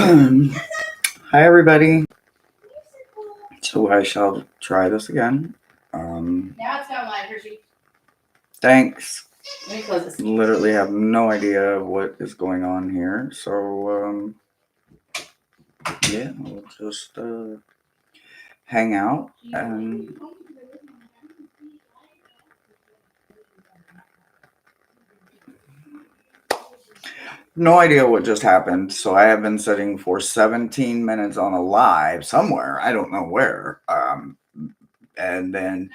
Hi, everybody. So I shall try this again. Now it's got my Hershey. Thanks. Let me close this. Literally have no idea what is going on here. So, yeah, we'll just hang out and no idea what just happened. So I have been sitting for 17 minutes on a live somewhere. I don't know where. And then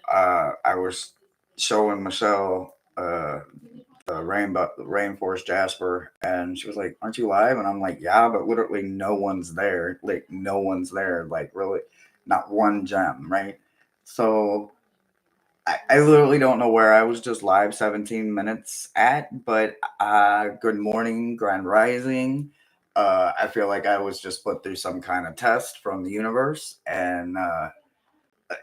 I was showing Michelle the rainforest Jasper, and she was like, "Aren't you live?" And I'm like, "Yeah," but literally no one's there. Like no one's there. Like really, not one gem, right? So I literally don't know where I was just live 17 minutes at, but good morning, Grand Rising. I feel like I was just put through some kind of test from the universe, and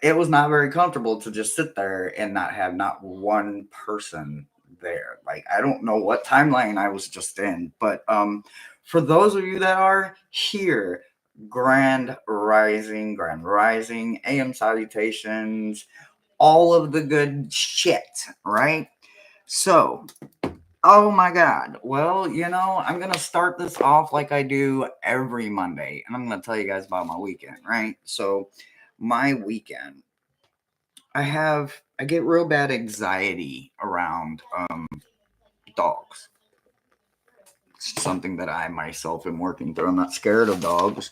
it was not very comfortable to just sit there and not have not one person there. Like I don't know what timeline I was just in, but for those of you that are here, grand rising, AM salutations, all of the good shit, right? So, oh my god. Well, I'm going to start this off like I do every Monday, and I'm going to tell you guys about my weekend, right? So, my weekend I get real bad anxiety around dogs. It's something that I myself am working through. I'm not scared of dogs.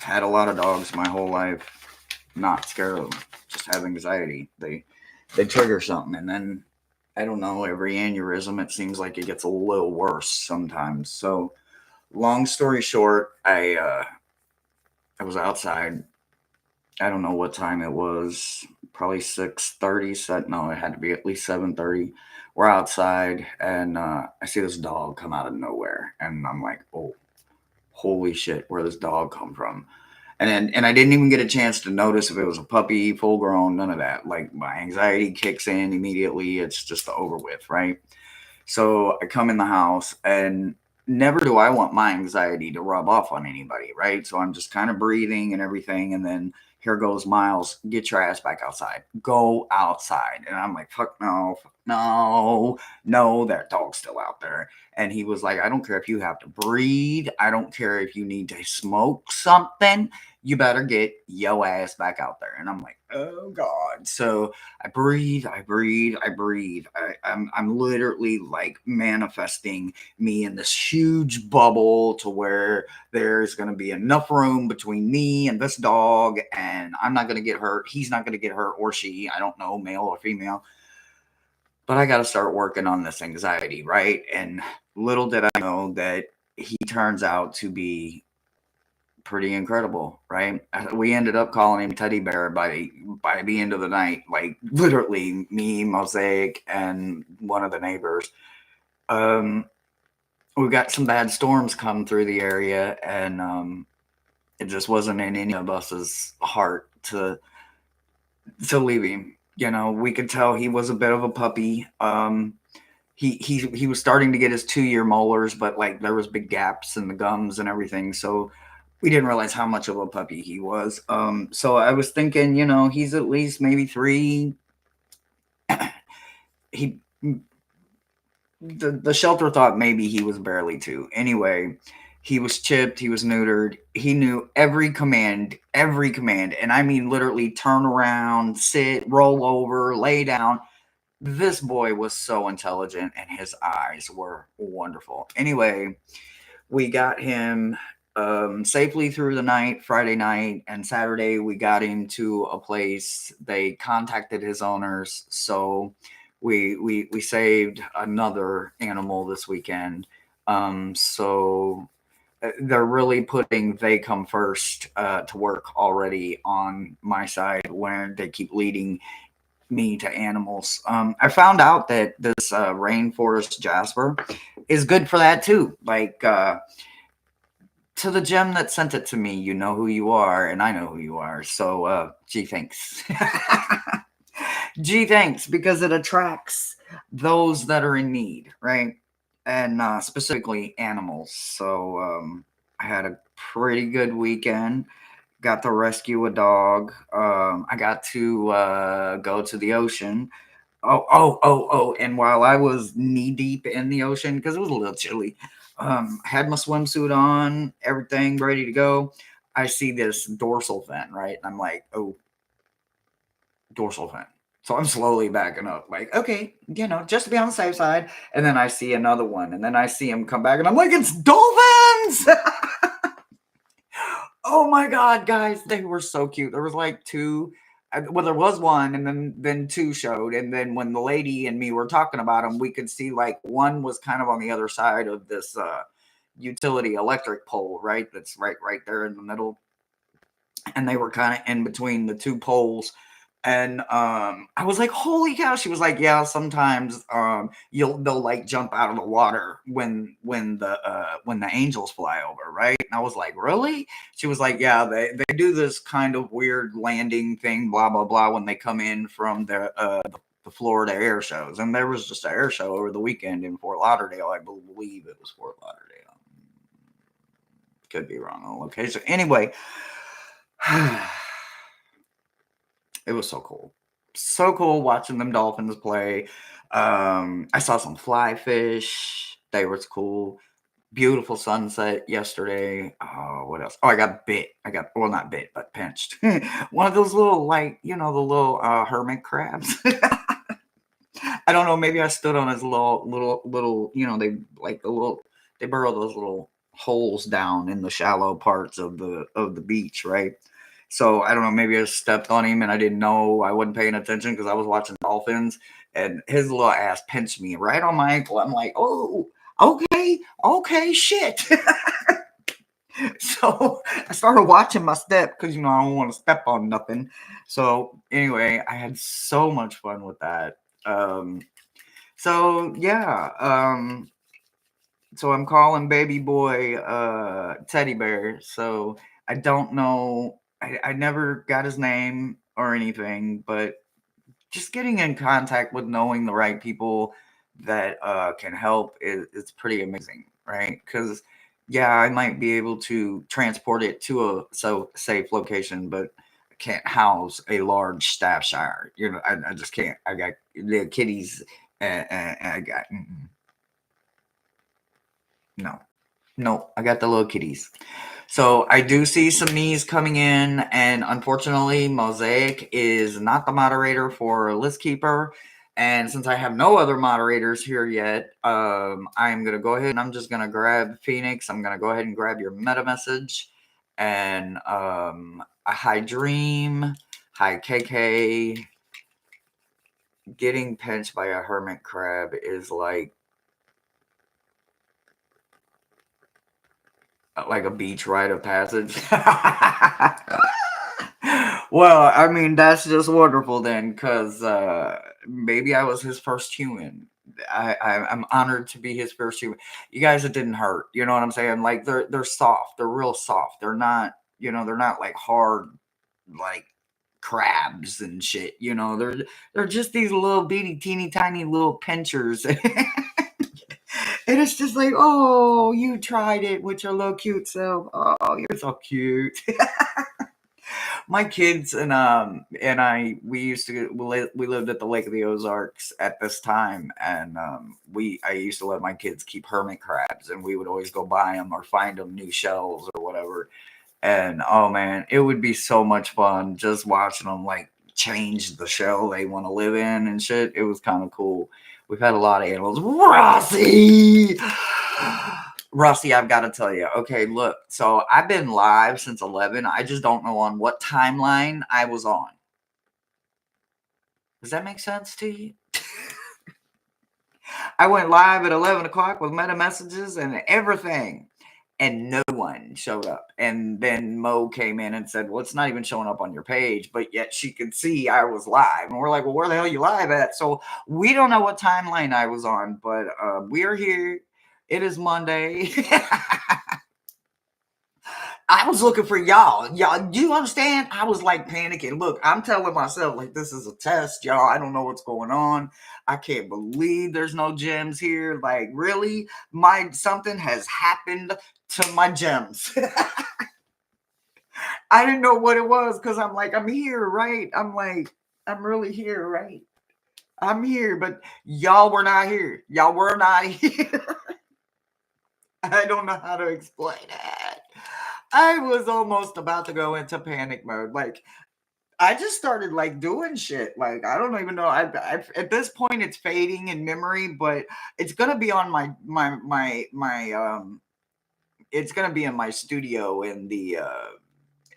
Had a lot of dogs my whole life. Not scared of them. Just have anxiety. They trigger something, and then I don't know. Every aneurysm, it seems like it gets a little worse sometimes. So, long story short, I was outside. I don't know what time it was. Probably 6:30. No, it had to be at least 7:30. We're outside, and I see this dog come out of nowhere, and I'm like, "Oh, holy shit! Where this dog come from?" And I didn't even get a chance to notice if it was a puppy, full grown, none of that. Like my anxiety kicks in immediately. It's just over with, right? So I come in the house, and never do I want my anxiety to rub off on anybody, right? So I'm just kind of breathing and everything. And then here goes Miles, get your ass back outside. Go outside. And I'm like, fuck no, no, no, that dog's still out there. And he was like, I don't care if you have to breathe. I don't care if you need to smoke something. You better get your ass back out there. And I'm like, oh God. So I breathe, I breathe, I breathe. I'm literally like manifesting me in this huge bubble to where there's going to be enough room between me and this dog, and I'm not going to get hurt. He's not going to get hurt, or she. I don't know, male or female. But I got to start working on this anxiety, right? And little did I know that he turns out to be pretty incredible, right? We ended up calling him Teddy Bear by the end of the night. Like literally, me, Mosaic, and one of the neighbors. Um, we got some bad storms come through the area, and it just wasn't in any of us's heart to leave him. We could tell he was a bit of a puppy. He was starting to get his 2 year molars, but like there was big gaps in the gums and everything. So we didn't realize how much of a puppy he was. So I was thinking, he's at least maybe 3. He the shelter thought maybe he was barely 2. Anyway, he was chipped, he was neutered, he knew every command, and I mean literally turn around, sit, roll over, lay down. This boy was so intelligent, and his eyes were wonderful. Anyway, we got him safely through the night, Friday night, and Saturday we got him to a place. They contacted his owners, so we saved another animal this weekend. So they're really putting they come first to work already on my side when they keep leading me to animals. I found out that this rainforest jasper is good for that too. Like to the gem that sent it to me, you know who you are, and I know who you are. So, gee, thanks. Gee, thanks, because it attracts those that are in need, right? And specifically animals. So, I had a pretty good weekend. Got to rescue a dog. I got to go to the ocean. Oh! And while I was knee deep in the ocean, because it was a little chilly, I had my swimsuit on, everything ready to go. I see this dorsal fin, right? And I'm like, oh, dorsal fin. So I'm slowly backing up, like, okay, just to be on the safe side. And then I see another one, and then I see him come back, and I'm like, it's dolphins! Oh my god, guys, they were so cute. There was like two. Well, there was one, and then two showed, and then when the lady and me were talking about them, we could see like one was kind of on the other side of this utility electric pole, right? That's right there in the middle, and they were kind of in between the two poles. And I was like, "Holy cow!" She was like, "Yeah, sometimes they'll like jump out of the water when the angels fly over, right?" And I was like, "Really?" She was like, "Yeah, they do this kind of weird landing thing, blah blah blah, when they come in from the Florida air shows." And there was just an air show over the weekend in Fort Lauderdale, I believe it was Fort Lauderdale. Could be wrong on location. Anyway. It was so cool. So cool watching them dolphins play. I saw some fly fish. They were cool. Beautiful sunset yesterday. Oh, what else? Oh, I got bit. Well, not bit, but pinched. One of those little, like, the little hermit crabs. I don't know. Maybe I stood on his little. They burrow those little holes down in the shallow parts of the beach, right? So I don't know. Maybe I stepped on him and I didn't know. I wasn't paying attention because I was watching dolphins, and his little ass pinched me right on my ankle. I'm like, oh, okay, shit. So I started watching my step because I don't want to step on nothing. So anyway, I had so much fun with that. So yeah, so I'm calling baby boy Teddy Bear. So I don't know. I never got his name or anything, but just getting in contact with knowing the right people that can help is pretty amazing, right? Because yeah, I might be able to transport it to a safe location, but I can't house a large Staffordshire. I just can't. I got the kitties, and I got no. No, I got the little kitties. So I do see some knees coming in, and unfortunately, Mosaic is not the moderator for List Keeper. And since I have no other moderators here yet, I'm gonna go ahead and I'm just gonna grab Phoenix. I'm gonna go ahead and grab your meta message, and a hi Dream, hi KK. Getting pinched by a hermit crab is like a beach rite of passage. Well, I mean, that's just wonderful then, because maybe I was his first human. I'm honored to be his first human. You guys, it didn't hurt. You know what I'm saying? Like they're soft. They're real soft. They're not like hard, like crabs and shit. They're just these little bitty, teeny, tiny little pinchers. And it's just like, oh, you tried it with your little cute self. Oh, you're so cute. My kids and we used to we lived at the Lake of the Ozarks at this time, and I used to let my kids keep hermit crabs, and we would always go buy them or find them new shells or whatever. And oh man, it would be so much fun just watching them like change the shell they want to live in and shit. It was kind of cool. We've had a lot of animals. Rusty, I've got to tell you. Okay, look. So I've been live since 11. I just don't know on what timeline I was on. Does that make sense to you? I went live at 11 o'clock with meta messages and everything, and no one showed up. And then Mo came in and said, well, it's not even showing up on your page, but yet she could see I was live. And we're like, well, where the hell are you live at? So we don't know what timeline I was on, but we are here. It is Monday. I was looking for y'all. Y'all, do you understand? I was like panicking. Look, I'm telling myself, like, this is a test, y'all. I don't know what's going on. I can't believe there's no gems here. Like, really? Something has happened to my gems. I didn't know what it was because I'm like, I'm here, right? I'm like, I'm really here, right? I'm here, but y'all were not here. Y'all were not here. I don't know how to explain it. I was almost about to go into panic mode. Like, I just started like doing shit. Like, I don't even know. At this point, it's fading in memory, but it's gonna be on my. It's gonna be in my studio in the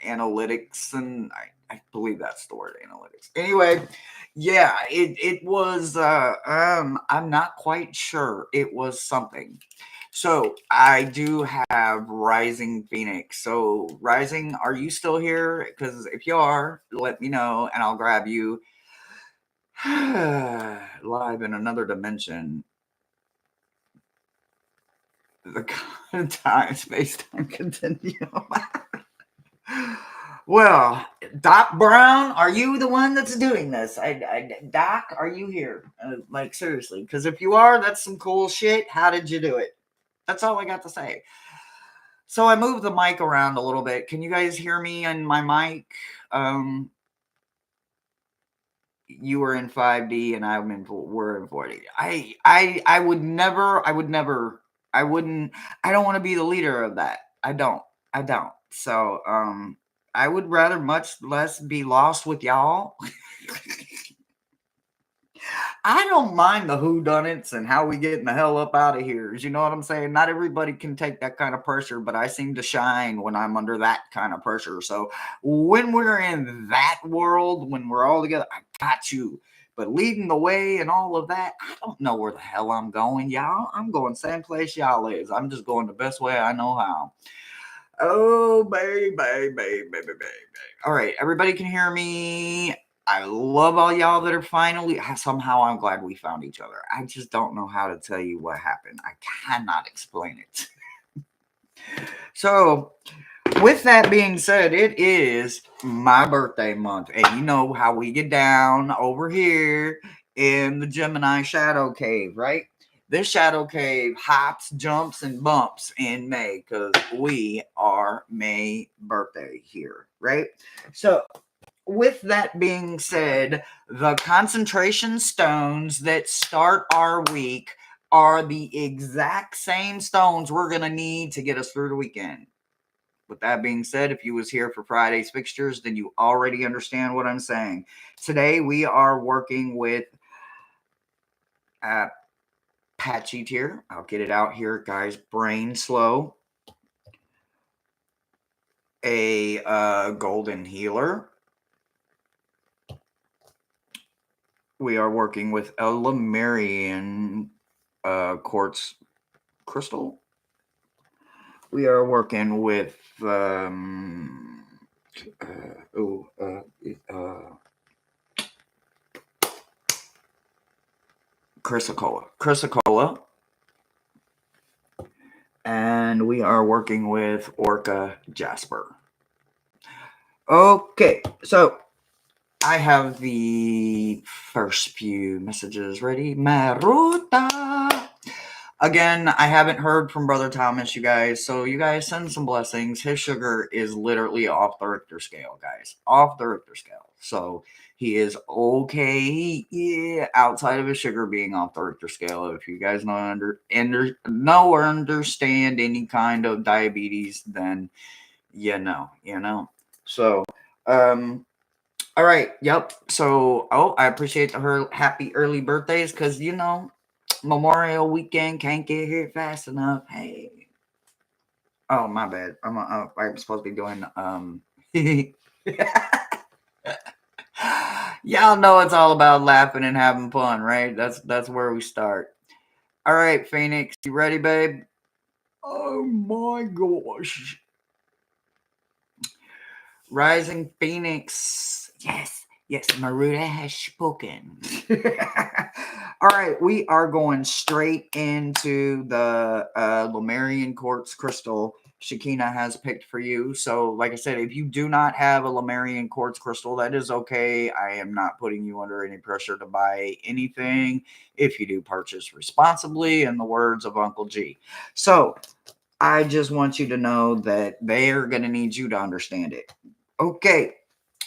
analytics, and I believe that's the word, analytics. Anyway, yeah, it was. I'm not quite sure. It was something. So I do have Rising Phoenix. So Rising, are you still here? Because if you are, let me know and I'll grab you. Live in another dimension. The time space time continuum. Well, Doc Brown, are you the one that's doing this? Doc, are you here? Like, seriously, because if you are, that's some cool shit. How did you do it? That's all I got to say. So I moved the mic around a little bit. Can you guys hear me on my mic? You were in 5D and we're in 4D. I would never, I wouldn't, I don't want to be the leader of that. I don't. So, I would rather much less be lost with y'all. I don't mind the whodunits and how we getting the hell up out of here. You know what I'm saying? Not everybody can take that kind of pressure, but I seem to shine when I'm under that kind of pressure. So when we're in that world, when we're all together, I got you. But leading the way and all of that, I don't know where the hell I'm going, y'all. I'm going same place y'all is. I'm just going the best way I know how. Oh, baby, baby, baby, baby, baby. All right, everybody can hear me. I love all y'all that are finally. Somehow I'm glad we found each other. I just don't know how to tell you what happened. I cannot explain it. So, with that being said, it is my birthday month. And you know how we get down over here in the Gemini shadow cave, right? This shadow cave hops, jumps, and bumps in May because we are May birthday here, right? So, with that being said, the concentration stones that start our week are the exact same stones we're going to need to get us through the weekend. With that being said, if you was here for Friday's fixtures, then you already understand what I'm saying. Today, we are working with patchy tier. I'll get it out here, guys. Brain slow. A golden healer. We are working with a Lemurian quartz crystal. We are working with Chrysocolla. And we are working with Orca Jasper. Okay, so I have the first few messages ready. Maruta. Again, I haven't heard from Brother Thomas, you guys. So you guys send some blessings. His sugar is literally off the Richter scale, guys. Off the Richter scale. So he is okay. Yeah, outside of his sugar being off the Richter scale. If you guys know or understand any kind of diabetes, then you know. So, all right. Yep. So, I appreciate her happy early birthdays because, Memorial weekend can't get here fast enough. Hey. Oh, my bad. I'm supposed to be doing, y'all know it's all about laughing and having fun, right? That's where we start. All right, Phoenix, you ready, babe? Oh my gosh. Rising Phoenix. Yes, Maruta has spoken. All right, we are going straight into the Lemurian quartz crystal Shakina has picked for you. So, like I said, if you do not have a Lemurian quartz crystal, that is okay. I am not putting you under any pressure to buy anything if you do purchase responsibly, in the words of Uncle G. So, I just want you to know that they're going to need you to understand it. Okay,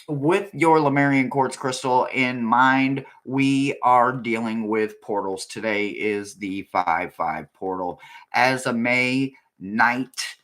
with your Lemurian quartz crystal in mind, we are dealing with portals. Today is the 5/5 portal. As a May night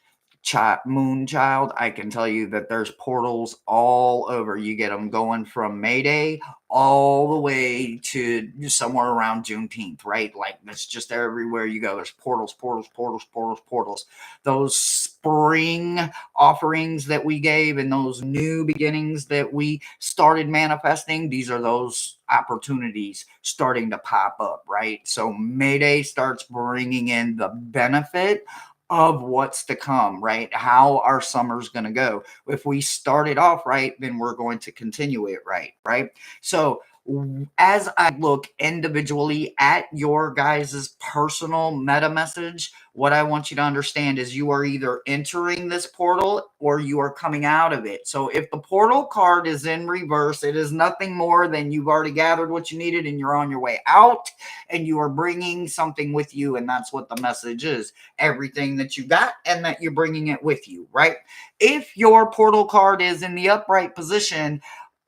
moon child, I can tell you that there's portals all over. You get them going from May Day all the way to somewhere around Juneteenth, right? Like it's just everywhere you go. There's portals, portals, portals, portals, portals. Those spring offerings that we gave and those new beginnings that we started manifesting, these are those opportunities starting to pop up, right? So Mayday starts bringing in the benefit of what's to come, right? How our summer's going to go. If we start it off right, then we're going to continue it right, right? So as I look individually at your guys' personal meta message, what I want you to understand is you are either entering this portal or you are coming out of it. So if the portal card is in reverse, it is nothing more than you've already gathered what you needed and you're on your way out and you are bringing something with you. And that's what the message is. Everything that you got and that you're bringing it with you, right? If your portal card is in the upright position,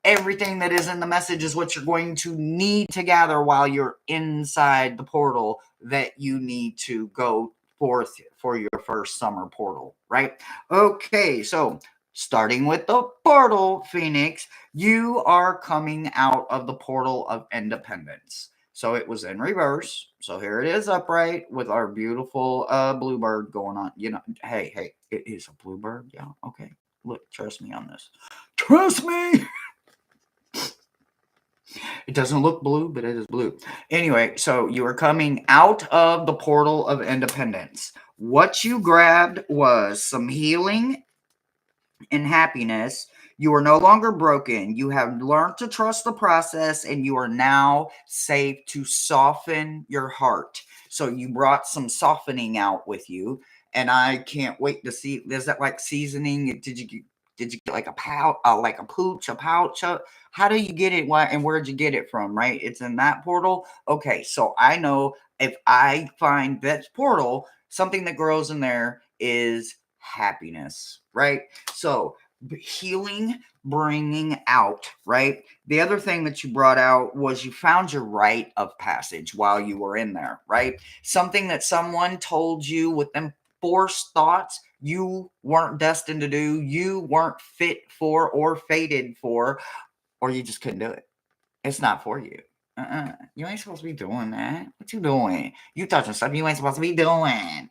everything that is in the message is what you're going to need to gather while you're inside the portal that you need to go forth for your first summer portal, right? Okay, so starting with the portal, Phoenix, you are coming out of the portal of independence. So it was in reverse. So here it is upright with our beautiful bluebird going on. You know, hey, it is a bluebird. Yeah, okay. Look, trust me on this. Trust me. It doesn't look blue, but it is blue. Anyway, so you are coming out of the portal of independence. What you grabbed was some healing and happiness. You are no longer broken. You have learned to trust the process and you are now safe to soften your heart. So you brought some softening out with you. And I can't wait to see. Is that like seasoning? Did you get like a pouch, like a pooch, a pouch? How do you get it? Why and where'd you get it from? Right? It's in that portal. Okay, so I know if I find that portal, something that grows in there is happiness, right? So healing, bringing out, right? The other thing that you brought out was you found your rite of passage while you were in there, right? Something that someone told you with them forced thoughts you weren't destined to do, you weren't fit for or fated for, or you just couldn't do it. It's not for you. You ain't supposed to be doing that. What you doing? You touching stuff you ain't supposed to be doing.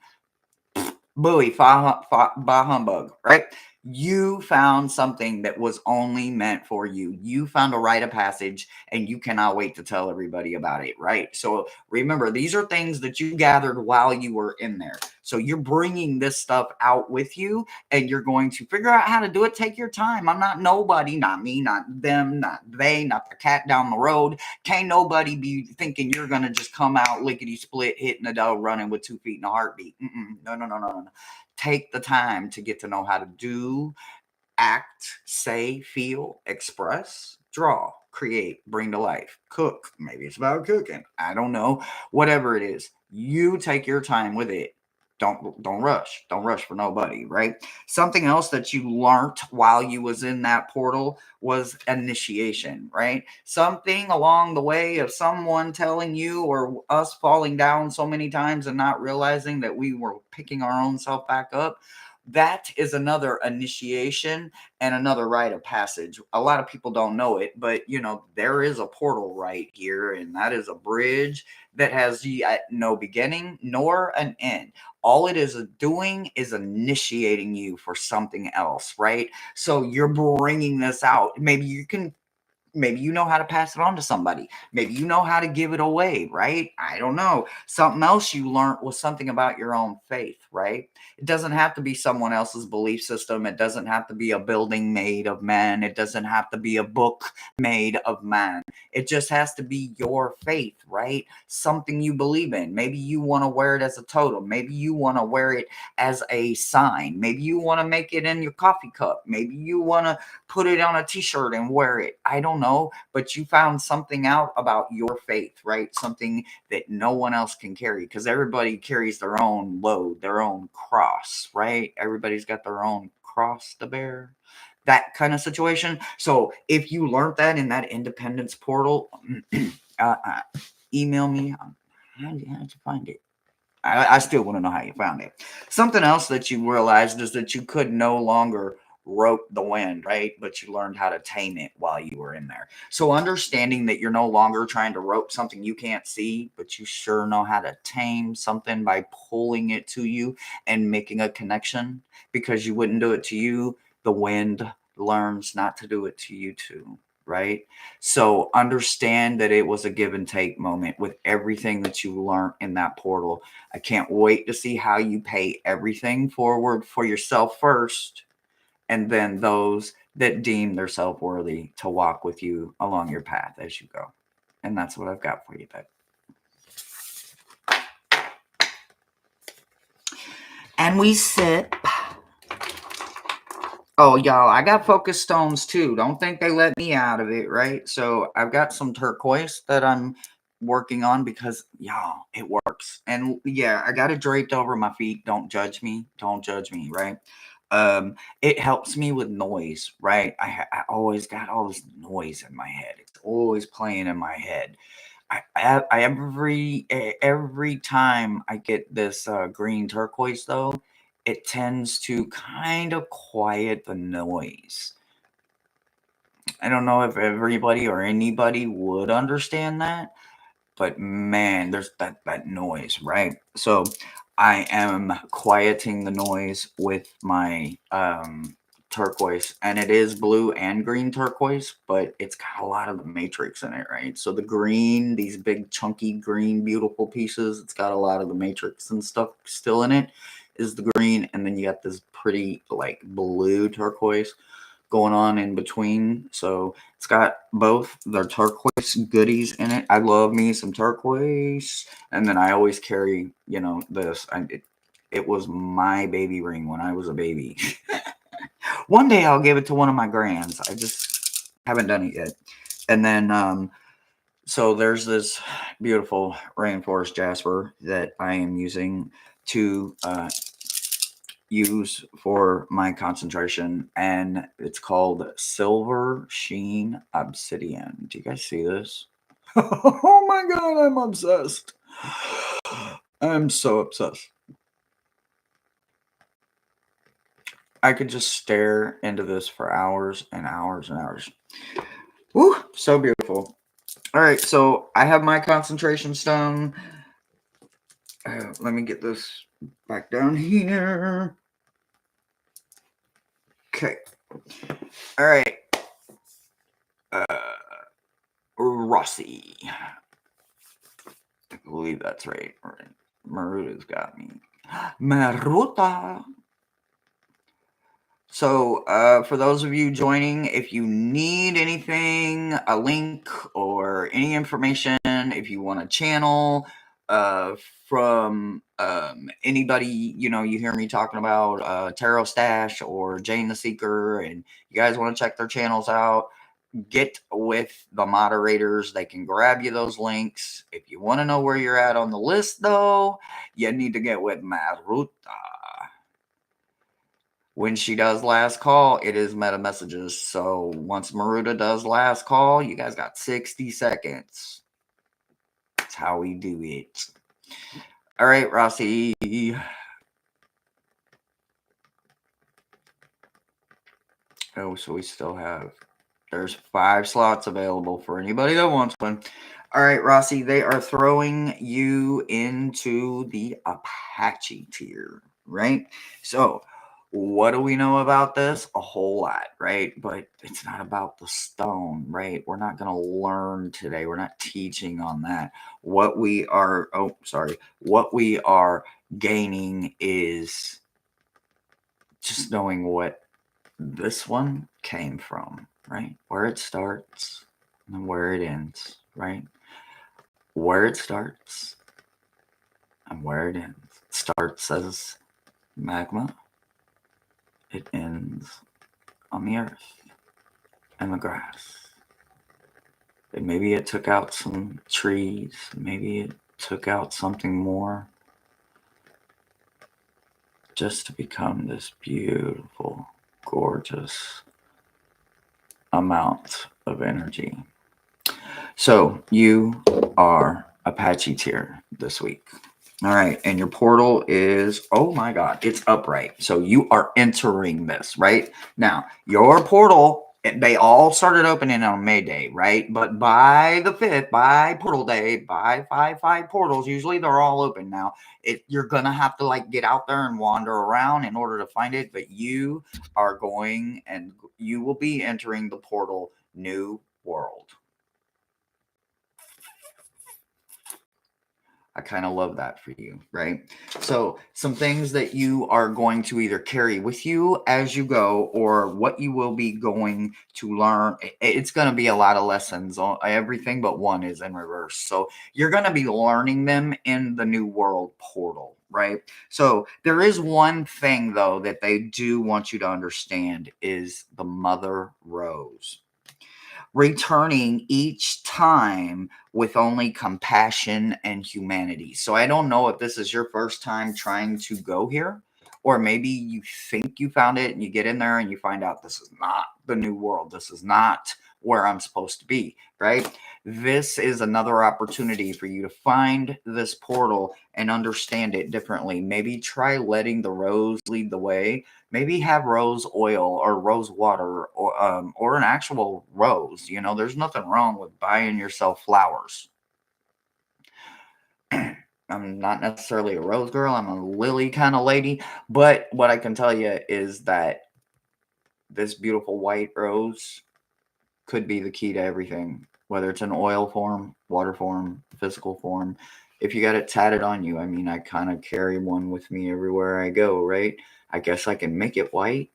Buoy, bah humbug, right? You found something that was only meant for you. You found a rite of passage and you cannot wait to tell everybody about it, right? So remember, these are things that you gathered while you were in there. So you're bringing this stuff out with you and you're going to figure out how to do it. Take your time. I'm not nobody, not me, not them, not they, not the cat down the road. Can't nobody be thinking you're going to just come out lickety split, hitting the dough, running with 2 feet in a heartbeat. No. Take the time to get to know how to do, act, say, feel, express, draw, create, bring to life, cook. Maybe it's about cooking. I don't know. Whatever it is, you take your time with it. Don't rush. Don't rush for nobody, right? Something else that you learned while you was in that portal was initiation, right? Something along the way of someone telling you or us falling down so many times and not realizing that we were picking our own self back up. That is another initiation and another rite of passage. A lot of people don't know it, but there is a portal right here, and that is a bridge that has no beginning nor an end. All it is doing is initiating you for something else, right? So you're bringing this out. Maybe you can Maybe you know how to pass it on to somebody. Maybe you know how to give it away, right? I don't know. Something else you learned was something about your own faith, right? It doesn't have to be someone else's belief system. It doesn't have to be a building made of man. It doesn't have to be a book made of man. It just has to be your faith, right? Something you believe in. Maybe you want to wear it as a totem. Maybe you want to wear it as a sign. Maybe you want to make it in your coffee cup. Maybe you want to put it on a t-shirt and wear it. I don't know, but you found something out about your faith, right? Something that no one else can carry, because everybody carries their own load, their own cross, right? Everybody's got their own cross to bear. That kind of situation. So if you learned that in that independence portal, email me. How'd you find it? I still want to know how you found it. Something else that you realized is that you could no longer rope the wind, right? But you learned how to tame it while you were in there. So understanding that you're no longer trying to rope something you can't see, but you sure know how to tame something by pulling it to you and making a connection, because you wouldn't do it to you. The wind learns not to do it to you too, right? So understand that it was a give and take moment with everything that you learned in that portal. I can't wait to see how you pay everything forward for yourself first, and then those that deem themselves worthy to walk with you along your path as you go. And that's what I've got for you, babe. And we sip. Oh, y'all, I got focus stones too. Don't think they let me out of it, right? So I've got some turquoise that I'm working on because, y'all, it works. And yeah, I got it draped over my feet. Don't judge me. Don't judge me, right? It helps me with noise, right? I always got all this noise in my head. It's always playing in my head. Every time I get this green turquoise though, it tends to kind of quiet the noise. I don't know if everybody or anybody would understand that, but man, there's that noise, right? So I am quieting the noise with my turquoise, and it is blue and green turquoise, but it's got a lot of the matrix in it, right? So the green, these big chunky green beautiful pieces, it's got a lot of the matrix and stuff still in it, is the green, and then you got this pretty like blue turquoise going on in between. So it's got both the turquoise goodies in it. I love me some turquoise. And then I always carry, this. It was my baby ring when I was a baby. One day I'll give it to one of my grands. I just haven't done it yet. And then, so there's this beautiful rainforest jasper that I am using to use for my concentration, and it's called Silver Sheen Obsidian. Do you guys see this? Oh my god, I'm obsessed. I'm so obsessed. I could just stare into this for hours and hours and hours. Woo, so beautiful. All right, so I have my concentration stone. Let me get this back down here. Okay. All right. Rossi. I believe that's right. Maruta's got me. Maruta. So, for those of you joining, if you need anything, a link or any information, if you want a channel from anybody, you hear me talking about Tarot Stash or Jane the Seeker, and you guys want to check their channels out, get with the moderators. They can grab you those links. If you want to know where you're at on the list, though, you need to get with Maruta. When she does last call, it is meta messages. So once Maruta does last call, you guys got 60 seconds. That's how we do it. All right, Rossi. Oh, so we still have, there's 5 slots available for anybody that wants one. All right, Rossi, they are throwing you into the Apache tier, right? So What do we know about this? A whole lot, right? But it's not about the stone, right? We're not going to learn today. We're not teaching on that. What we are, what we are gaining is just knowing what this one came from, right? Where it starts and where it ends, right? Where it starts and where it ends. It starts as magma, it ends on the earth and the grass. And maybe it took out some trees, maybe it took out something more just to become this beautiful, gorgeous amount of energy. So you are Apache tier this week. All right. And your portal is, oh my God, it's upright. So you are entering this, right? Now, your portal, they all started opening on May Day, right? But by the 5th, by portal day, by 5 portals, usually they're all open now. You're going to have to like get out there and wander around in order to find it. But you are going and you will be entering the portal New World. I kind of love that for you, right? So some things that you are going to either carry with you as you go or what you will be going to learn. It's going to be a lot of lessons on everything, but one is in reverse. So you're going to be learning them in the New World portal, right? So there is one thing though that they do want you to understand is the Mother Rose. Returning each time with only compassion and humanity. So I don't know if this is your first time trying to go here, or maybe you think you found it and you get in there and you find out this is not the New World. This is not where I'm supposed to be, right? This is another opportunity for you to find this portal and understand it differently. Maybe try letting the rose lead the way. Maybe have rose oil or rose water or an actual rose. You know, there's nothing wrong with buying yourself flowers. I'm not necessarily a rose girl. I'm a lily kind of lady. But what I can tell you is that this beautiful white rose could be the key to everything, whether it's in oil form, water form, physical form. If you got it tatted on you, I mean, I kind of carry one with me everywhere I go, right? I guess I can make it white.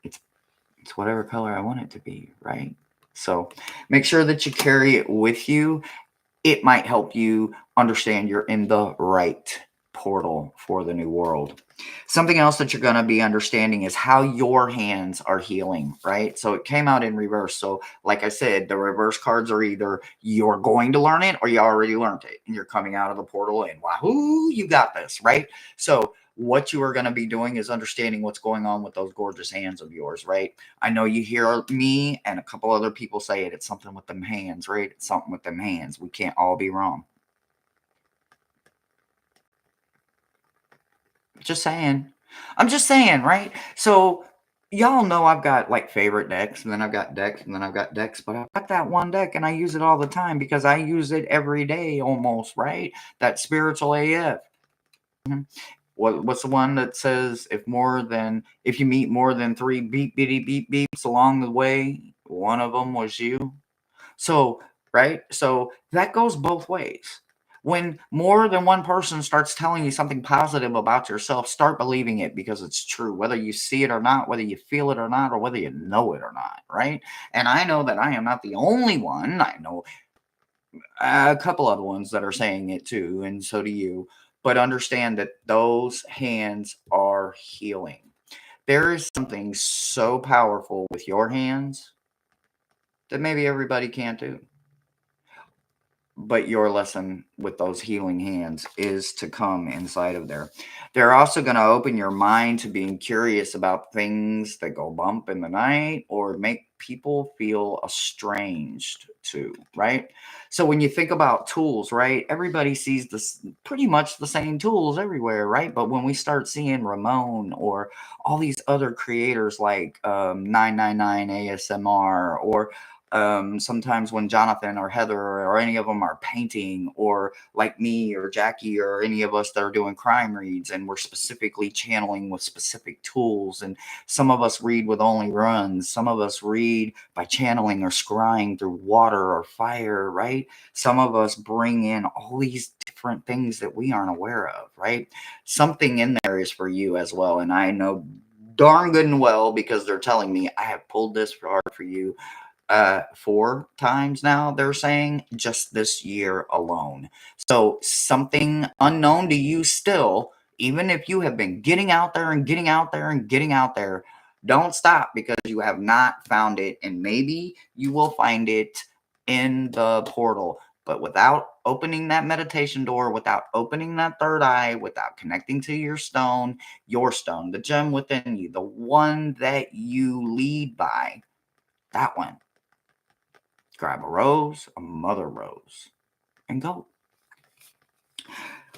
It's whatever color I want it to be, right? So make sure that you carry it with you. It might help you understand you're in the right portal for the New World. Something else that you're going to be understanding is how your hands are healing, right? So it came out in reverse. So like I said, the reverse cards are either you're going to learn it or you already learned it and you're coming out of the portal and wahoo, you got this, right? So what you are going to be doing is understanding what's going on with those gorgeous hands of yours, right? I know you hear me and a couple other people say it. It's something with them hands, right? It's something with them hands. We can't all be wrong. Just saying. I'm just saying, right? So y'all know I've got like favorite decks, and then I've got decks, and then I've got decks, but I've got that one deck and I use it all the time because I use it every day almost, right? That spiritual AF. Mhm. What's the one that says if you meet more than 3 beep bitty beep beeps along the way, one of them was you. So, right? So that goes both ways. When more than one person starts telling you something positive about yourself, start believing it because it's true, whether you see it or not, whether you feel it or not, or whether you know it or not, right? And I know that I am not the only one. I know a couple other ones that are saying it too, and so do you. But understand that those hands are healing. There is something so powerful with your hands that maybe everybody can't do. But your lesson with those healing hands is to come inside of there. They're also going to open your mind to being curious about things that go bump in the night or make people feel estranged to, right? So when you think about tools, right, everybody sees this pretty much the same tools everywhere, right? But when we start seeing Ramon or all these other creators like 999 ASMR or Sometimes when Jonathan or Heather or any of them are painting, or like me or Jackie or any of us that are doing crime reads, and we're specifically channeling with specific tools. And some of us read with only runs. Some of us read by channeling or scrying through water or fire, right? Some of us bring in all these different things that we aren't aware of, right? Something in there is for you as well. And I know darn good and well, because they're telling me I have pulled this card for you 4 times now, they're saying, just this year alone. So something unknown to you still, even if you have been getting out there and getting out there and getting out there, don't stop, because you have not found it. And maybe you will find it in the portal. But without opening that meditation door, without opening that third eye, without connecting to your stone, the gem within you, the one that you lead by, that one, grab a rose, a mother rose, and go.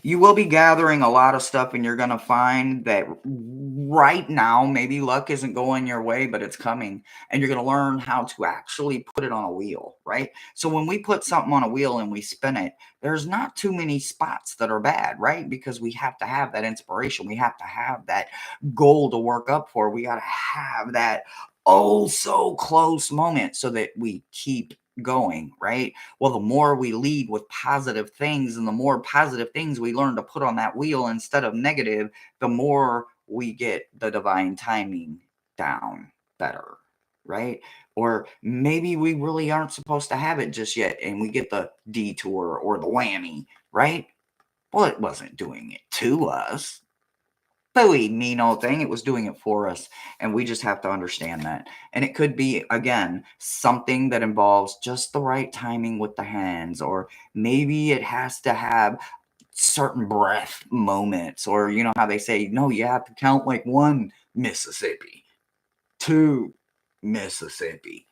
You will be gathering a lot of stuff, and you're going to find that right now, maybe luck isn't going your way, but it's coming. And you're going to learn how to actually put it on a wheel, right? So when we put something on a wheel and we spin it, there's not too many spots that are bad, right? Because we have to have that inspiration. We have to have that goal to work up for. We got to have that oh so close moment so that we keep going, right? Well, the more we lead with positive things, and the more positive things we learn to put on that wheel instead of negative, the more we get the divine timing down better, right? Or maybe we really aren't supposed to have it just yet, and we get the detour or the whammy, right? Well, it wasn't doing it to us. Phooey, mean old thing. It was doing it for us. And we just have to understand that. And it could be, again, something that involves just the right timing with the hands, or maybe it has to have certain breath moments, or you know how they say, no, you have to count like 1 Mississippi, 2 Mississippi.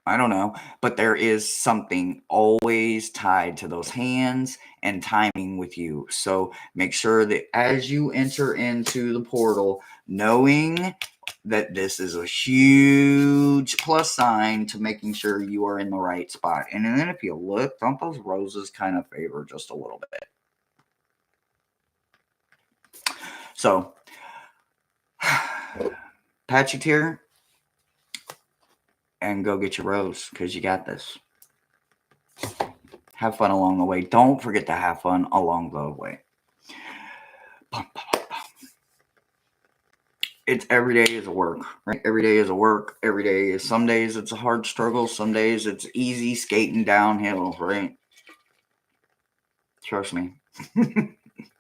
I don't know, but there is something always tied to those hands and timing with you. So make sure that as you enter into the portal, knowing that this is a huge plus sign to making sure you are in the right spot. And then if you look, don't those roses kind of favor just a little bit? So, pat your tear and go get your rose, because you got this. Have fun along the way. Don't forget to have fun along the way. It's every day is a work, right? Every day is a work. Every day is, some days it's a hard struggle. Some days it's easy skating downhill, right? Trust me.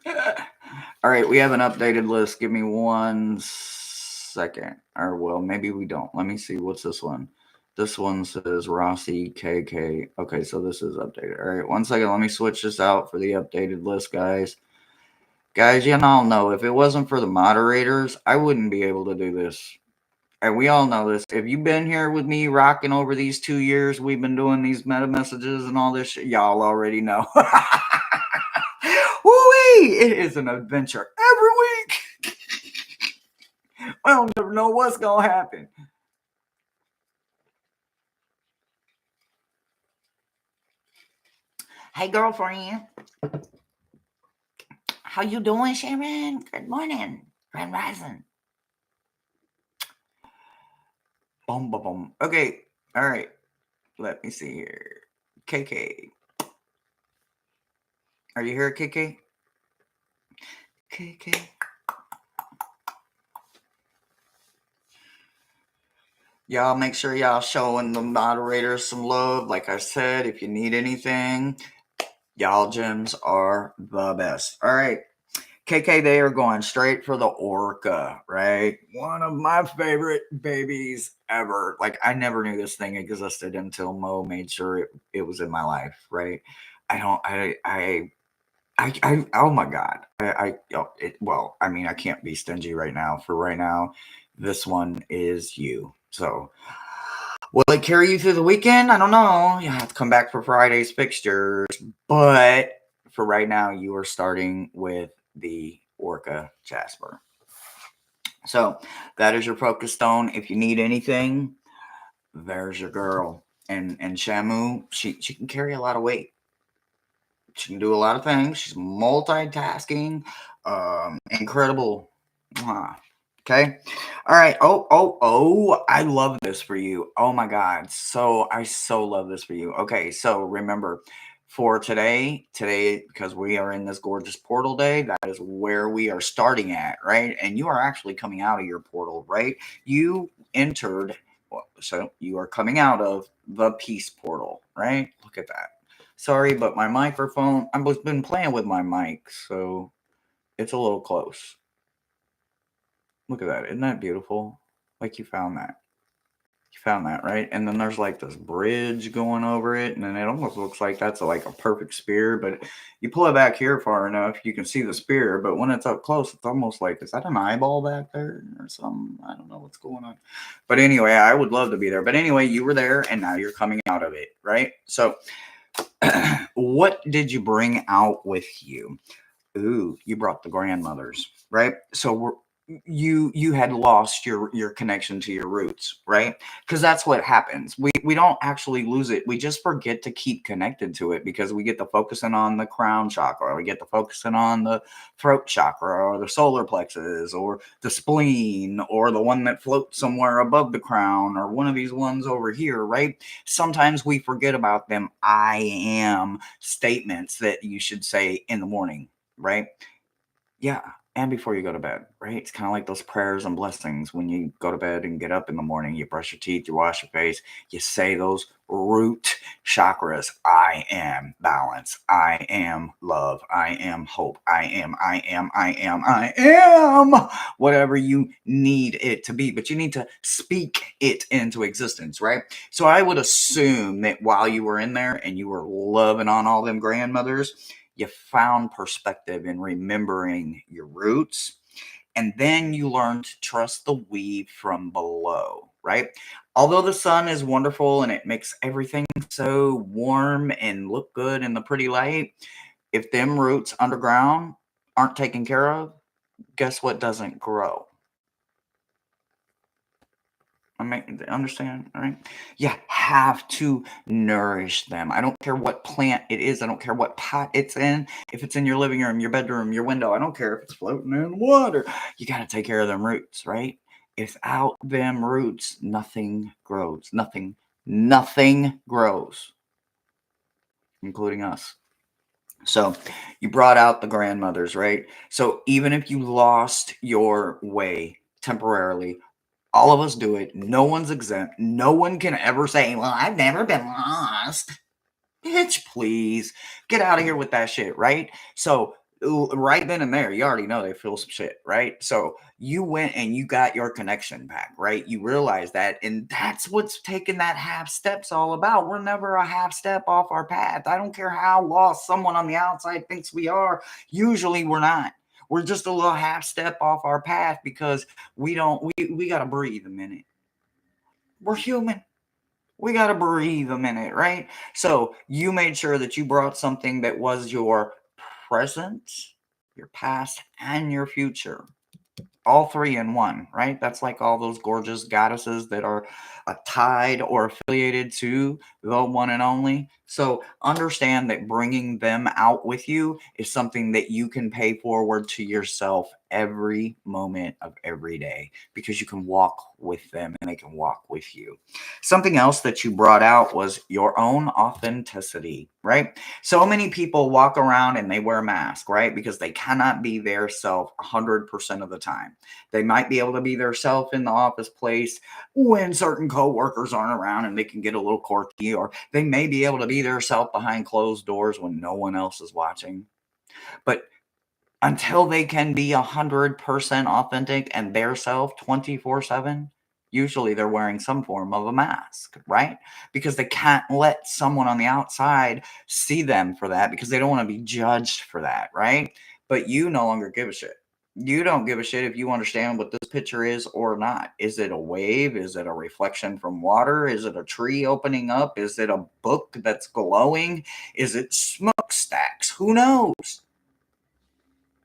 All right, we have an updated list. Give me 1 second. Or, well, maybe we don't. Let me see. What's this one? This one says Rossi KK. Okay, so this is updated. All right, 1 second. Let me switch this out for the updated list, guys. Guys, you all know, if it wasn't for the moderators, I wouldn't be able to do this. And we all know this. If you've been here with me rocking over these 2 years, we've been doing these meta messages and all this shit, y'all already know. Woo-wee! It is an adventure every week. I don't never know what's going to happen. Hey, girlfriend. How you doing, Sharon? Good morning. Grand rising. Boom, boom, boom. Okay. All right. Let me see here. KK. Are you here, KK? KK. Y'all make sure y'all showing the moderators some love. Like I said, if you need anything, y'all gems are the best. All right. KK, they are going straight for the orca, right? One of my favorite babies ever. Like, I never knew this thing existed until Mo made sure it was in my life, right? Oh my God. Well, I mean, I can't be stingy right now. For right now, this one is you. So, will it carry you through the weekend? I don't know. You have to come back for Friday's fixtures. But for right now, you are starting with the Orca Jasper. So, that is your focus stone. If you need anything, there's your girl. And Shamu, she can carry a lot of weight. She can do a lot of things. She's multitasking. Incredible. Mwah. Okay. All right. Oh, I love this for you. Oh my God. I so love this for you. Okay. So remember, for today, because we are in this gorgeous portal day, that is where we are starting at, right? And you are actually coming out of your portal, right? You entered, so you are coming out of the peace portal, right? Look at that. Sorry, but my microphone, I've been playing with my mic, so it's a little close. Look at that. Isn't that beautiful? Like you found that. You found that, right? And then there's like this bridge going over it, and then it almost looks like that's like a perfect spear, but you pull it back here far enough, you can see the spear, but when it's up close, it's almost like, is that an eyeball back there or something? I don't know what's going on. But anyway, I would love to be there. But anyway, you were there, and now you're coming out of it, right? So what did you bring out with you? Ooh, you brought the grandmothers, right? You had lost your connection to your roots, right? Because that's what happens. We don't actually lose it. We just forget to keep connected to it because we get to focusing on the crown chakra, or we get to focusing on the throat chakra, or the solar plexus, or the spleen, or the one that floats somewhere above the crown, or one of these ones over here, right? Sometimes we forget about them I am statements that you should say in the morning, right? Yeah. And before you go to bed, right? It's kind of like those prayers and blessings when you go to bed and get up in the morning, you brush your teeth, you wash your face, you say those root chakras. I am balance. I am love. I am hope. I am whatever you need it to be, but you need to speak it into existence, right? So I would assume that while you were in there and you were loving on all them grandmothers, you found perspective in remembering your roots, and then you learn to trust the weave from below, right? Although the sun is wonderful and it makes everything so warm and look good in the pretty light, if them roots underground aren't taken care of, guess what doesn't grow? Understand, all right? You have to nourish them. I don't care what plant it is. I don't care what pot it's in. If it's in your living room, your bedroom, your window, I don't care if it's floating in water. You got to take care of them roots, right? Without them roots, nothing grows. Nothing grows, including us. So you brought out the grandmothers, right? So even if you lost your way temporarily, all of us do it. No one's exempt. No one can ever say, well, I've never been lost. Bitch, please get out of here with that shit, right? So, right then and there, you already know they feel some shit, right? So, you went and you got your connection back, right? You realize that, and that's what's taking that half step's all about. We're never a half step off our path. I don't care how lost someone on the outside thinks we are. Usually, we're not. We're just a little half step off our path because we got to breathe a minute. We're human. We got to breathe a minute, right? So you made sure that you brought something that was your present, your past, and your future. All three in one, right? That's like all those gorgeous goddesses that are tied or affiliated to the one and only. So understand that bringing them out with you is something that you can pay forward to yourself every moment of every day because you can walk with them and they can walk with you. Something else that you brought out was your own authenticity, right? So many people walk around and they wear a mask, right? Because they cannot be their self 100% of the time. They might be able to be their self in the office place when certain coworkers aren't around and they can get a little quirky, or they may be able to be their self behind closed doors when no one else is watching. But until they can be 100% authentic and their self 24/7, usually they're wearing some form of a mask, right? Because they can't let someone on the outside see them for that because they don't want to be judged for that, right? But you no longer give a shit. You don't give a shit if you understand what this picture is or not. Is it a wave? Is it a reflection from water? Is it a tree opening up? Is it a book that's glowing? Is it smokestacks? Who knows?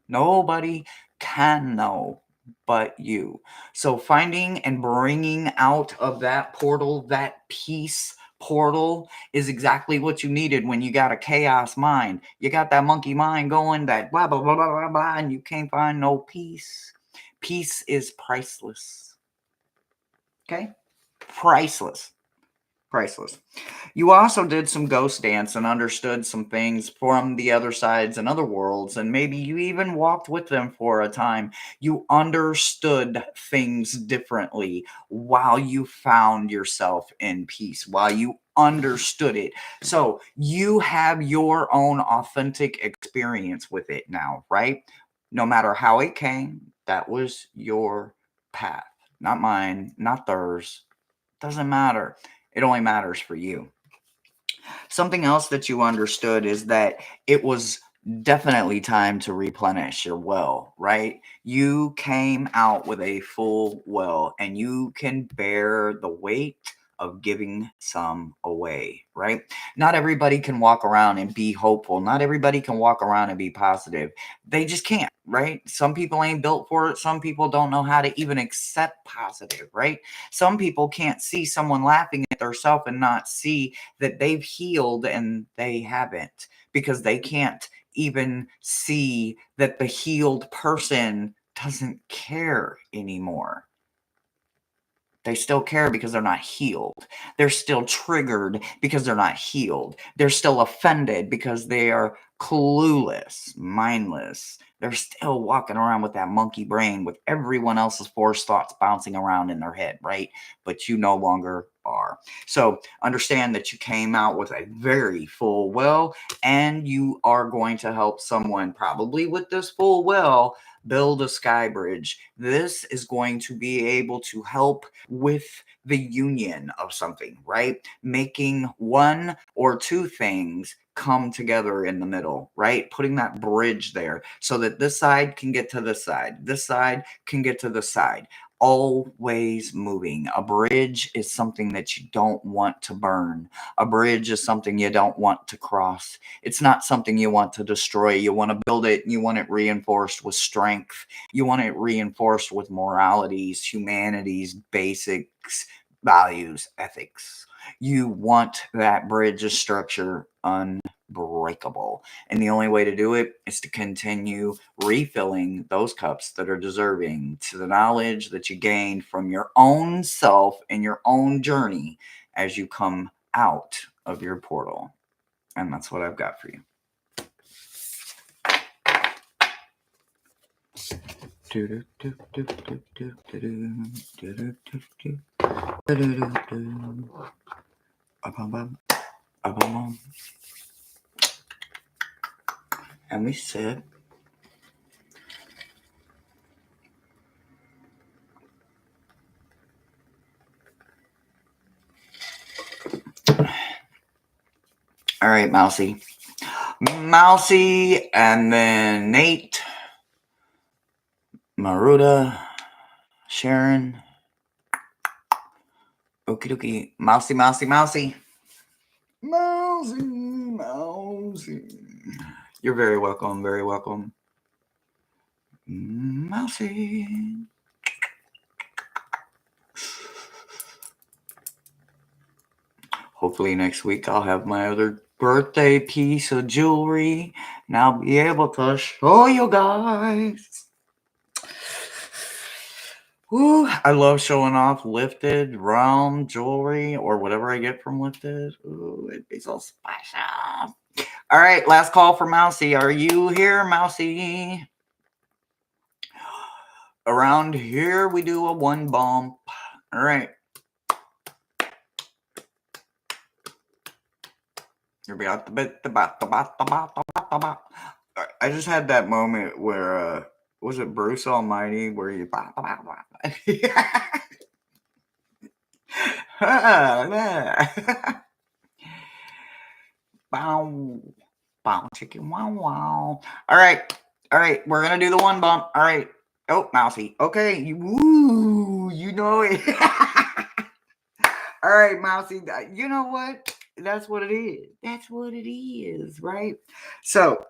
Nobody can know. but you. So finding and bringing out of that portal, that peace portal, is exactly what you needed when you got a chaos mind. You got that monkey mind going, that blah, blah, blah, blah, blah, blah, and you can't find no peace. Peace is priceless. Okay? Priceless. Priceless. You also did some ghost dance and understood some things from the other sides and other worlds, and maybe you even walked with them for a time. You understood things differently while you found yourself in peace, while you understood it. So you have your own authentic experience with it now, right? No matter how it came, that was your path, not mine, not theirs. Doesn't matter. It only matters for you. Something else that you understood is that it was definitely time to replenish your well, right? You came out with a full well and you can bear the weight of giving some away, right? Not everybody can walk around and be hopeful. Not everybody can walk around and be positive. They just can't, right? Some people ain't built for it. Some people don't know how to even accept positive, right? Some people can't see someone laughing at themselves and not see that they've healed and they haven't, because they can't even see that the healed person doesn't care anymore. They still care because they're not healed. They're still triggered because they're not healed. They're still offended because they are clueless, mindless. They're still walking around with that monkey brain with everyone else's forced thoughts bouncing around in their head, right? But you no longer are. So understand that you came out with a very full well, and you are going to help someone probably with this full well build a sky bridge. This is going to be able to help with the union of something, right? Making one or two things come together in the middle, right? Putting that bridge there so that this side can get to this side, this side can get to the side. Always moving. A bridge is something that you don't want to burn. A bridge is something you don't want to cross. It's not something you want to destroy. You want to build it, and you want it reinforced with strength. You want it reinforced with moralities, humanities, basics, values, ethics. You want that bridge of structure unbreakable. And the only way to do it is to continue refilling those cups that are deserving to the knowledge that you gained from your own self and your own journey as you come out of your portal. And that's what I've got for you. And we said, all right, Mousy. Mousy, and then Nate, Maruda, Sharon. Okie dokie. Mousy, Mousy, Mousy. Mousy, Mousy. You're very welcome, very welcome. Mousy. Hopefully next week I'll have my other birthday piece of jewelry and I'll be able to show you guys. Ooh, I love showing off lifted realm jewelry or whatever I get from lifted. Ooh, it'd be so special. All right, last call for Mousy. Are you here, Mousy? Around here, we do a one bump. All right. I just had that moment where, was it Bruce Almighty where you... Bow, bow, chicken, wow, wow. All right, we're gonna do the one bump. All right. Oh, Mousy. Okay, woo, you know it. All right, Mousy. You know what? That's what it is. That's what it is, right? So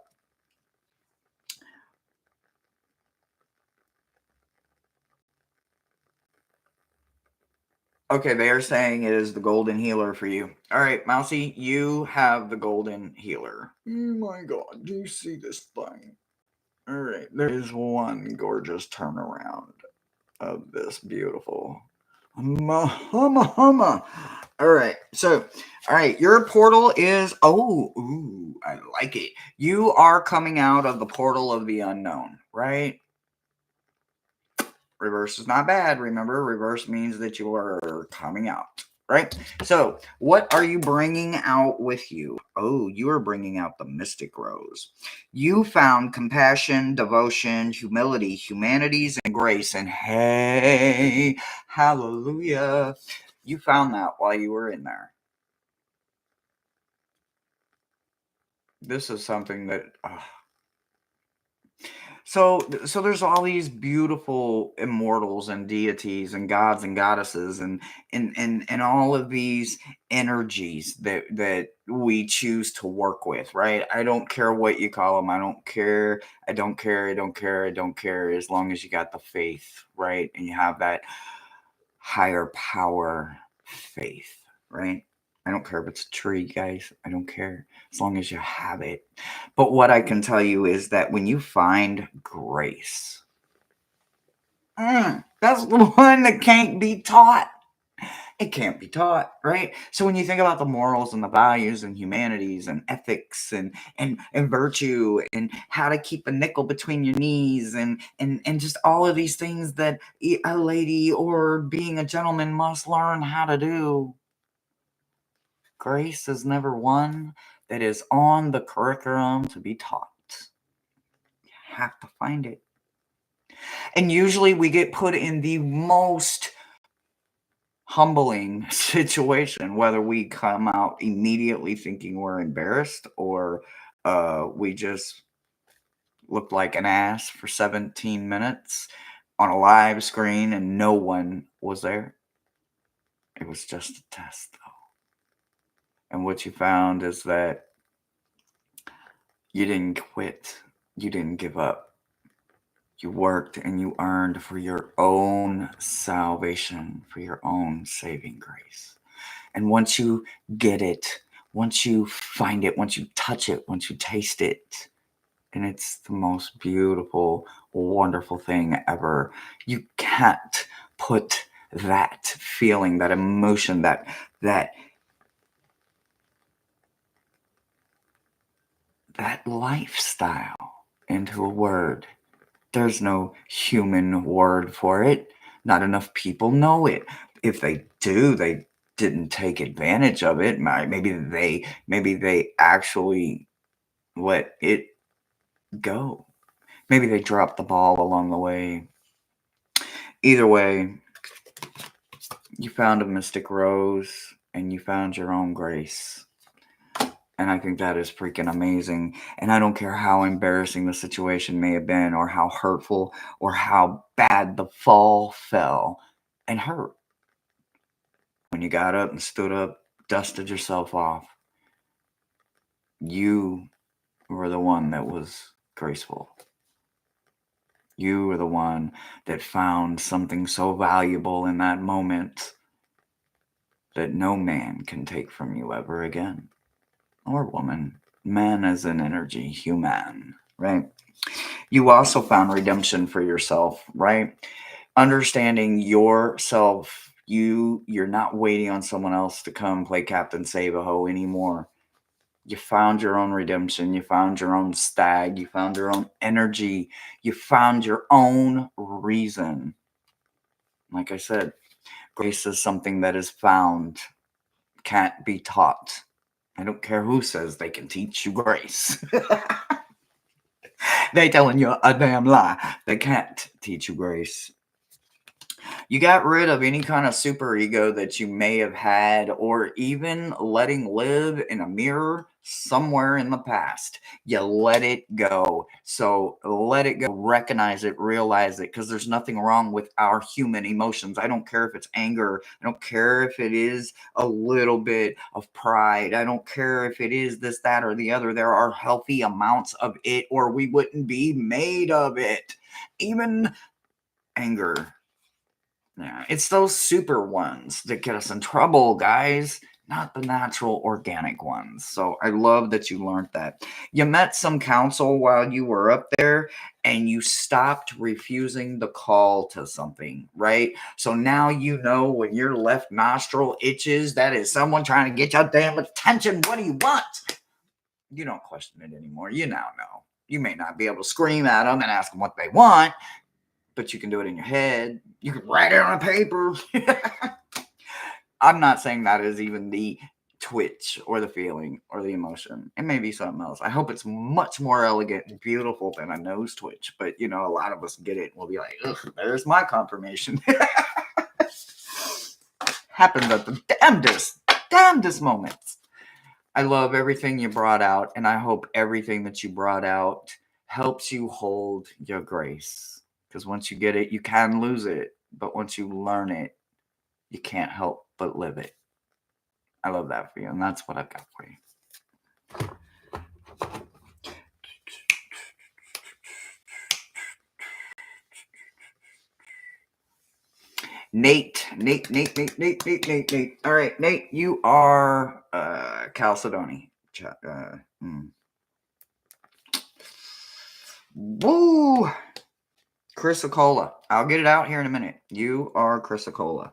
Okay, they are saying it is the golden healer for you. All right, Mousy, you have the golden healer. Oh my God, do you see this thing? All right, there is one gorgeous turnaround of this beautiful humma. All right, so, all right, your portal is, ooh, I like it. You are coming out of the portal of the unknown, right? Reverse is not bad. Remember, reverse means that you are coming out, right? So, what are you bringing out with you? Oh, you are bringing out the mystic rose. You found compassion, devotion, humility, humanities, and grace. And hey, hallelujah. You found that while you were in there. This is something that so there's all these beautiful immortals and deities and gods and goddesses and all of these energies that we choose to work with, right? I don't care what you call them. I don't care. I don't care. I don't care. I don't care. As long as you got the faith, right? And you have that higher power faith, right? I don't care if it's a tree, guys. I don't care. As long as you have it. But what I can tell you is that when you find grace, that's the one that can't be taught. It can't be taught, right? So when you think about the morals and the values and humanities and ethics and virtue and how to keep a nickel between your knees and just all of these things that a lady or being a gentleman must learn how to do, grace is never one that is on the curriculum to be taught. You have to find it. And usually we get put in the most humbling situation, whether we come out immediately thinking we're embarrassed or we just look like an ass for 17 minutes on a live screen and no one was there. It was just a test, though. And what you found is that you didn't quit, you didn't give up. You worked and you earned for your own salvation, for your own saving grace. And once you get it, once you find it, once you touch it, once you taste it, and it's the most beautiful, wonderful thing ever, you can't put that feeling, that emotion, that lifestyle into a word. There's no human word for it. Not enough people know it. If they do, they didn't take advantage of it. Maybe they actually let it go. Maybe they dropped the ball along the way. Either way, you found a mystic rose and you found your own grace. And I think that is freaking amazing. And I don't care how embarrassing the situation may have been, or how hurtful, or how bad the fall fell and hurt. When you got up and stood up, dusted yourself off, you were the one that was graceful. You were the one that found something so valuable in that moment that no man can take from you ever again. Or woman. Man as an energy, human, right? You also found redemption for yourself, right? Understanding yourself. You're not waiting on someone else to come play Captain Save-A-Ho anymore. You found your own redemption. You found your own stag. You found your own energy. You found your own reason. Like I said, grace is something that is found, can't be taught. I don't care who says they can teach you grace. They telling you a damn lie. They can't teach you grace. You got rid of any kind of super ego that you may have had, or even letting live in a mirror somewhere in the past. You let it go. So let it go. Recognize it. Realize it. Because there's nothing wrong with our human emotions. I don't care if it's anger. I don't care if it is a little bit of pride. I don't care if it is this, that, or the other. There are healthy amounts of it, or we wouldn't be made of it. Even anger Yeah, it's those super ones that get us in trouble, guys, not the natural organic ones. So I love that you learned that. You met some counsel while you were up there and you stopped refusing the call to something, right? So now you know when your left nostril itches, that is someone trying to get your damn attention. What do you want? You don't question it anymore. You now know. You may not be able to scream at them and ask them what they want, but you can do it in your head. You can write it on a paper. I'm not saying that is even the twitch or the feeling or the emotion. It may be something else. I hope it's much more elegant and beautiful than a nose twitch. But, you know, a lot of us get it and we'll be like, ugh, there's my confirmation. Happens at the damnedest moments. I love everything you brought out, and I hope everything that you brought out helps you hold your grace. Because once you get it, you can lose it. But once you learn it, you can't help but live it. I love that for you, and that's what I've got for you. Nate. All right, Nate, you are Chalcedony. Woo! Chrysocolla. I'll get it out here in a minute. You are Chrysocolla.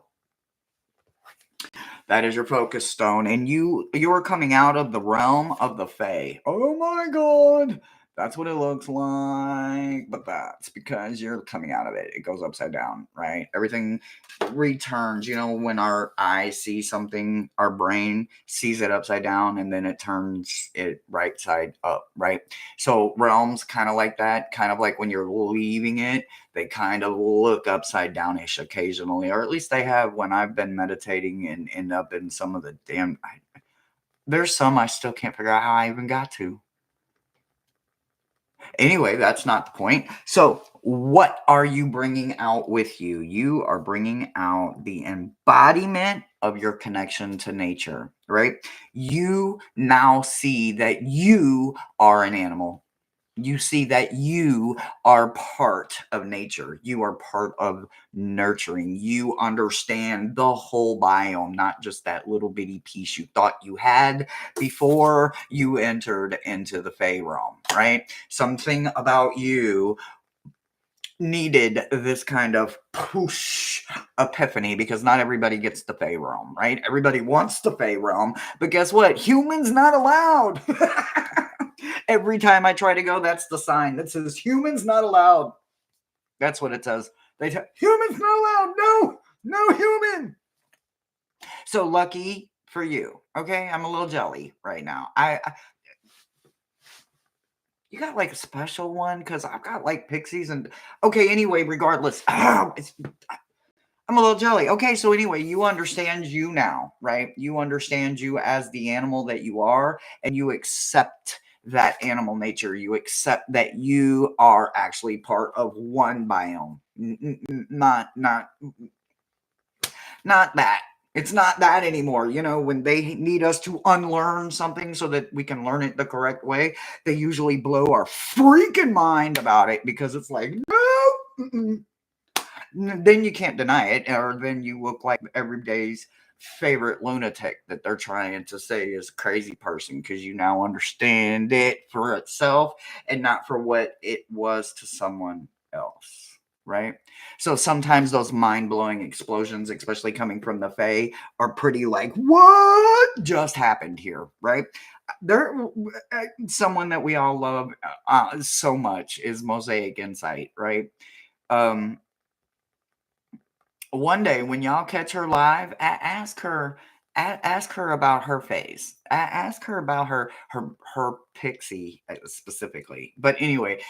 That is your focus stone, and you are coming out of the realm of the Fae. Oh my God, that's what it looks like. But that's because you're coming out of it. It goes upside down, right? Everything returns. You know, when our eyes see something, our brain sees it upside down, and then it turns it right side up, right? So realms kind of like that, kind of like when you're leaving it. They kind of look upside downish occasionally, or at least they have when I've been meditating and end up in some of the damn. There's some I still can't figure out how I even got to. Anyway, that's not the point. So, what are you bringing out with you? You are bringing out the embodiment of your connection to nature, right? You now see that you are an animal. You see that you are part of nature. You are part of nurturing. You understand the whole biome, not just that little bitty piece you thought you had before you entered into the Fey realm, right? Something about you needed this kind of push epiphany because not everybody gets the Fey realm, right? Everybody wants the Fey realm, but guess what? Humans not allowed. Every time I try to go, that's the sign that says humans not allowed. That's what it says. They tell humans not allowed. No human. So lucky for you. Okay, I'm a little jelly right now. You got like a special one because I've got like pixies and okay. Anyway, regardless, I'm a little jelly. Okay, so anyway, you understand you now, right? You understand you as the animal that you are, and you accept that animal nature. You accept that you are actually part of one biome. Not that. It's not that anymore. You know, when they need us to unlearn something so that we can learn it the correct way, they usually blow our freaking mind about it because it's like, no. Then you can't deny it, or then you look like everyday's favorite lunatic that they're trying to say is a crazy person because you now understand it for itself and not for what it was to someone else. Right. So sometimes those mind blowing explosions, especially coming from the Fae, are pretty like, what just happened here? Right. There, someone that we all love so much is Mosaic Insight. Right. Um, One day when y'all catch her live, ask her about her phase. Ask her about her pixie specifically. But anyway,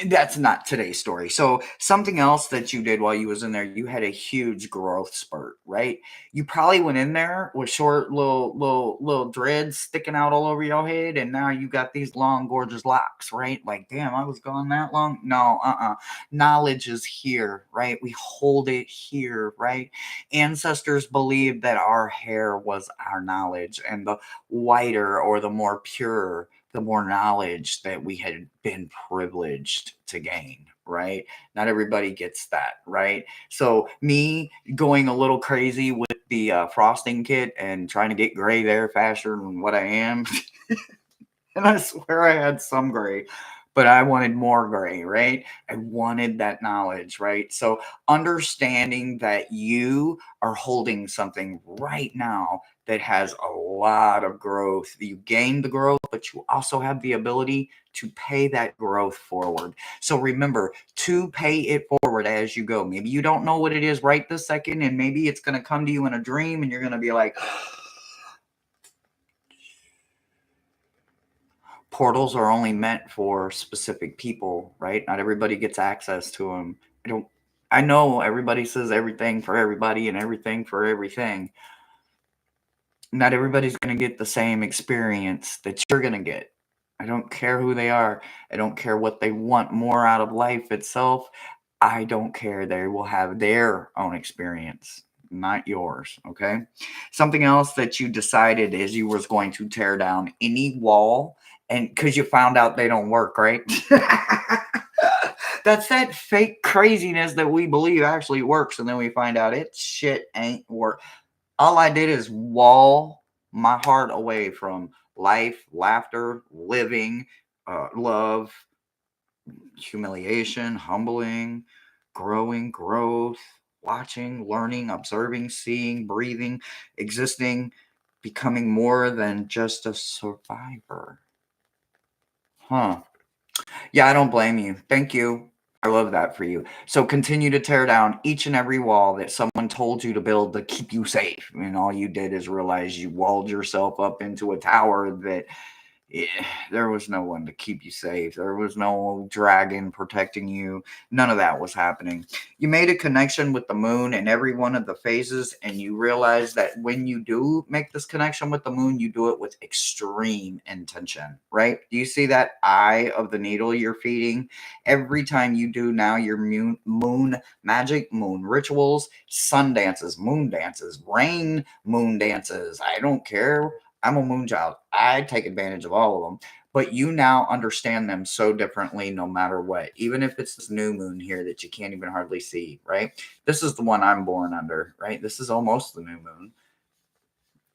that's not today's story. So something else that you did while you was in there, you had a huge growth spurt, right? You probably went in there with short little dreads sticking out all over your head, and now you got these long, gorgeous locks, right? Like, damn, I was gone that long. No, knowledge is here, right? We hold it here, right? Ancestors believed that our hair was our knowledge, and the whiter or the more pure the more knowledge that we had been privileged to gain, right? Not everybody gets that, right? So me going a little crazy with the frosting kit and trying to get gray there faster than what I am. And I swear I had some gray, but I wanted more gray, right? I wanted that knowledge, right? So understanding that you are holding something right now that has a lot of growth. You gain the growth, but you also have the ability to pay that growth forward. So remember to pay it forward as you go. Maybe you don't know what it is right this second, and maybe it's going to come to you in a dream, and you're going to be like, portals are only meant for specific people, right? Not everybody gets access to them. I know everybody says everything for everybody and everything for everything. Not everybody's going to get the same experience that you're going to get. I don't care who they are. I don't care what they want more out of life itself. I don't care. They will have their own experience, not yours. Okay. Something else that you decided is you was going to tear down any wall, and because you found out they don't work, right? That's that fake craziness that we believe actually works, and then we find out it shit ain't work. All I did is wall my heart away from life, laughter, living, love, humiliation, humbling, growing, growth, watching, learning, observing, seeing, breathing, existing, becoming more than just a survivor. Huh. Yeah, I don't blame you. Thank you. I love that for you. So continue to tear down each and every wall that someone told you to build to keep you safe. And all you did is realize you walled yourself up into a tower that there was no one to keep you safe. There was no dragon protecting you. None of that was happening. You made a connection with the moon in every one of the phases, and you realize that when you do make this connection with the moon, you do it with extreme intention, right? Do you see that eye of the needle you're feeding? Every time you do now your moon magic, moon rituals, sun dances, moon dances, rain moon dances. I don't care. I'm a moon child. I take advantage of all of them. But you now understand them so differently no matter what. Even if it's this new moon here that you can't even hardly see, right? This is the one I'm born under, right? This is almost the new moon.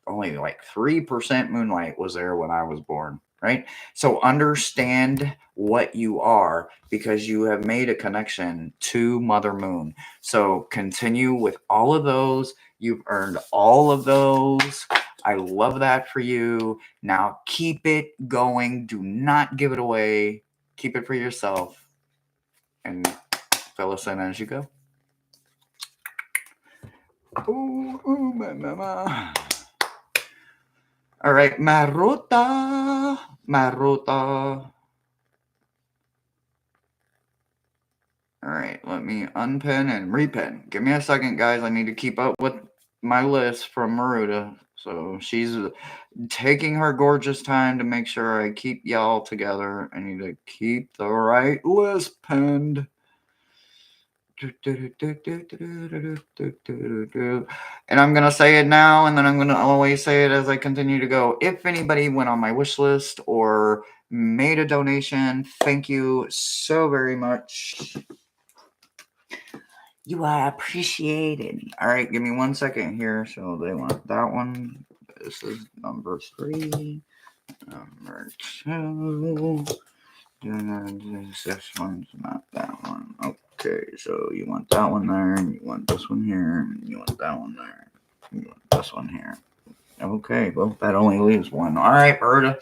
Only like 3% moonlight was there when I was born, right? So understand what you are because you have made a connection to Mother Moon. So continue with all of those. You've earned all of those. I love that for you. Now keep it going. Do not give it away. Keep it for yourself and fill us in as you go. Ooh, ooh, ma. All right, Maruta. All right, let me unpin and repin. Give me a second, guys. I need to keep up with my list from Maruta. So she's taking her gorgeous time to make sure I keep y'all together. I need to keep the right list pinned. And I'm going to say it now, and then I'm going to always say it as I continue to go. If anybody went on my wish list or made a donation, thank you so very much. You are appreciated. All right, give me 1 second here. So they want that one. This is number 3. Number 2. This one's not that one. Okay, so you want that one there, and you want this one here, and you want that one there. You want this one here. Okay, well, that only leaves one. All right, Berta.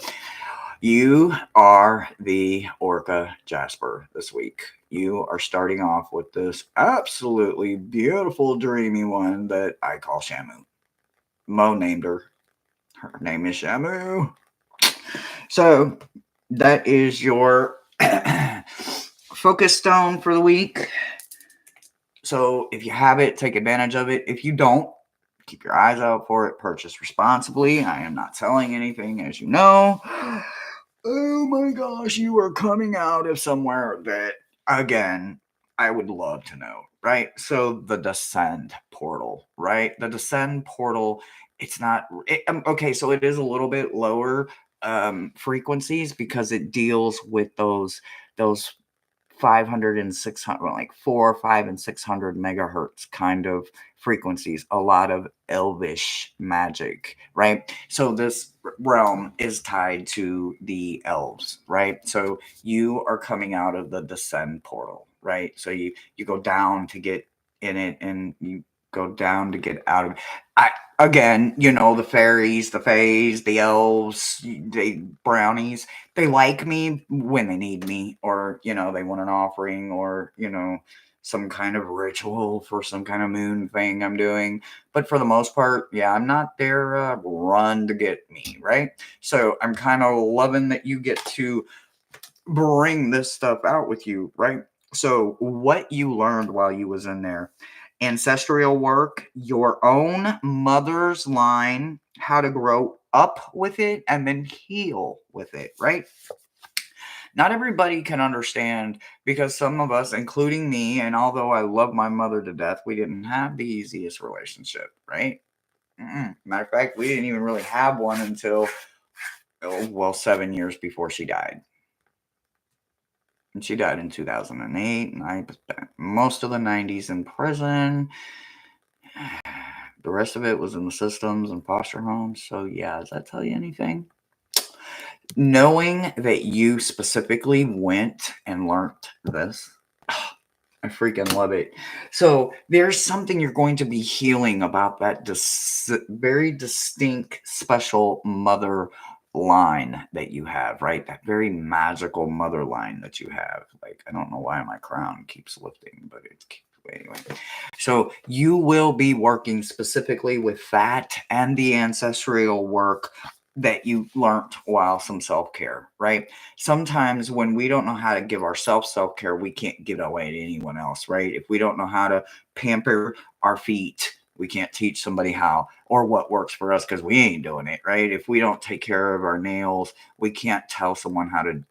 You are the Orca Jasper this week. You are starting off with this absolutely beautiful, dreamy one that I call Shamu. Mo named her. Her name is Shamu. So that is your focus stone for the week. So if you have it, take advantage of it. If you don't, keep your eyes out for it. Purchase responsibly. I am not selling anything, as you know. Oh my gosh, you are coming out of somewhere that, again, I would love to know, right? So the Descend portal, right? The Descend portal, it's not, okay, so it is a little bit lower frequencies because it deals with those 500 and 600, like 4, 5, and 600 megahertz kind of frequencies, a lot of elvish magic, right? So this realm is tied to the elves, right? So you are coming out of the descend portal, right? So you go down to get in it, and you go down to get out of it. I Again, the fairies, the fays, the elves, the brownies, they like me when they need me, or they want an offering, or some kind of ritual for some kind of moon thing I'm doing. But for the most part, yeah, I'm not there run to get me, right? So I'm kind of loving that you get to bring this stuff out with you, right? So what you learned while you was in there: ancestral work, your own mother's line, how to grow up with it and then heal with it, right? Not everybody can understand, because some of us, including me, and although I love my mother to death, we didn't have the easiest relationship, right? Matter of fact, we didn't even really have one until, 7 years before she died. And she died in 2008, and I spent most of the 90s in prison. The rest of it was in the systems and foster homes. So, yeah, does that tell you anything? Knowing that you specifically went and learned this, I freaking love it. So there's something you're going to be healing about that very distinct, special mother line that you have, right? That very magical mother line that you have. Like, I don't know why my crown keeps lifting, but it's anyway. So you will be working specifically with that and the ancestral work that you learned while some self-care, right? Sometimes when we don't know how to give ourselves self-care, we can't give it away to anyone else, right? If we don't know how to pamper our feet, we can't teach somebody how or what works for us, because we ain't doing it, right? If we don't take care of our nails, we can't tell someone how to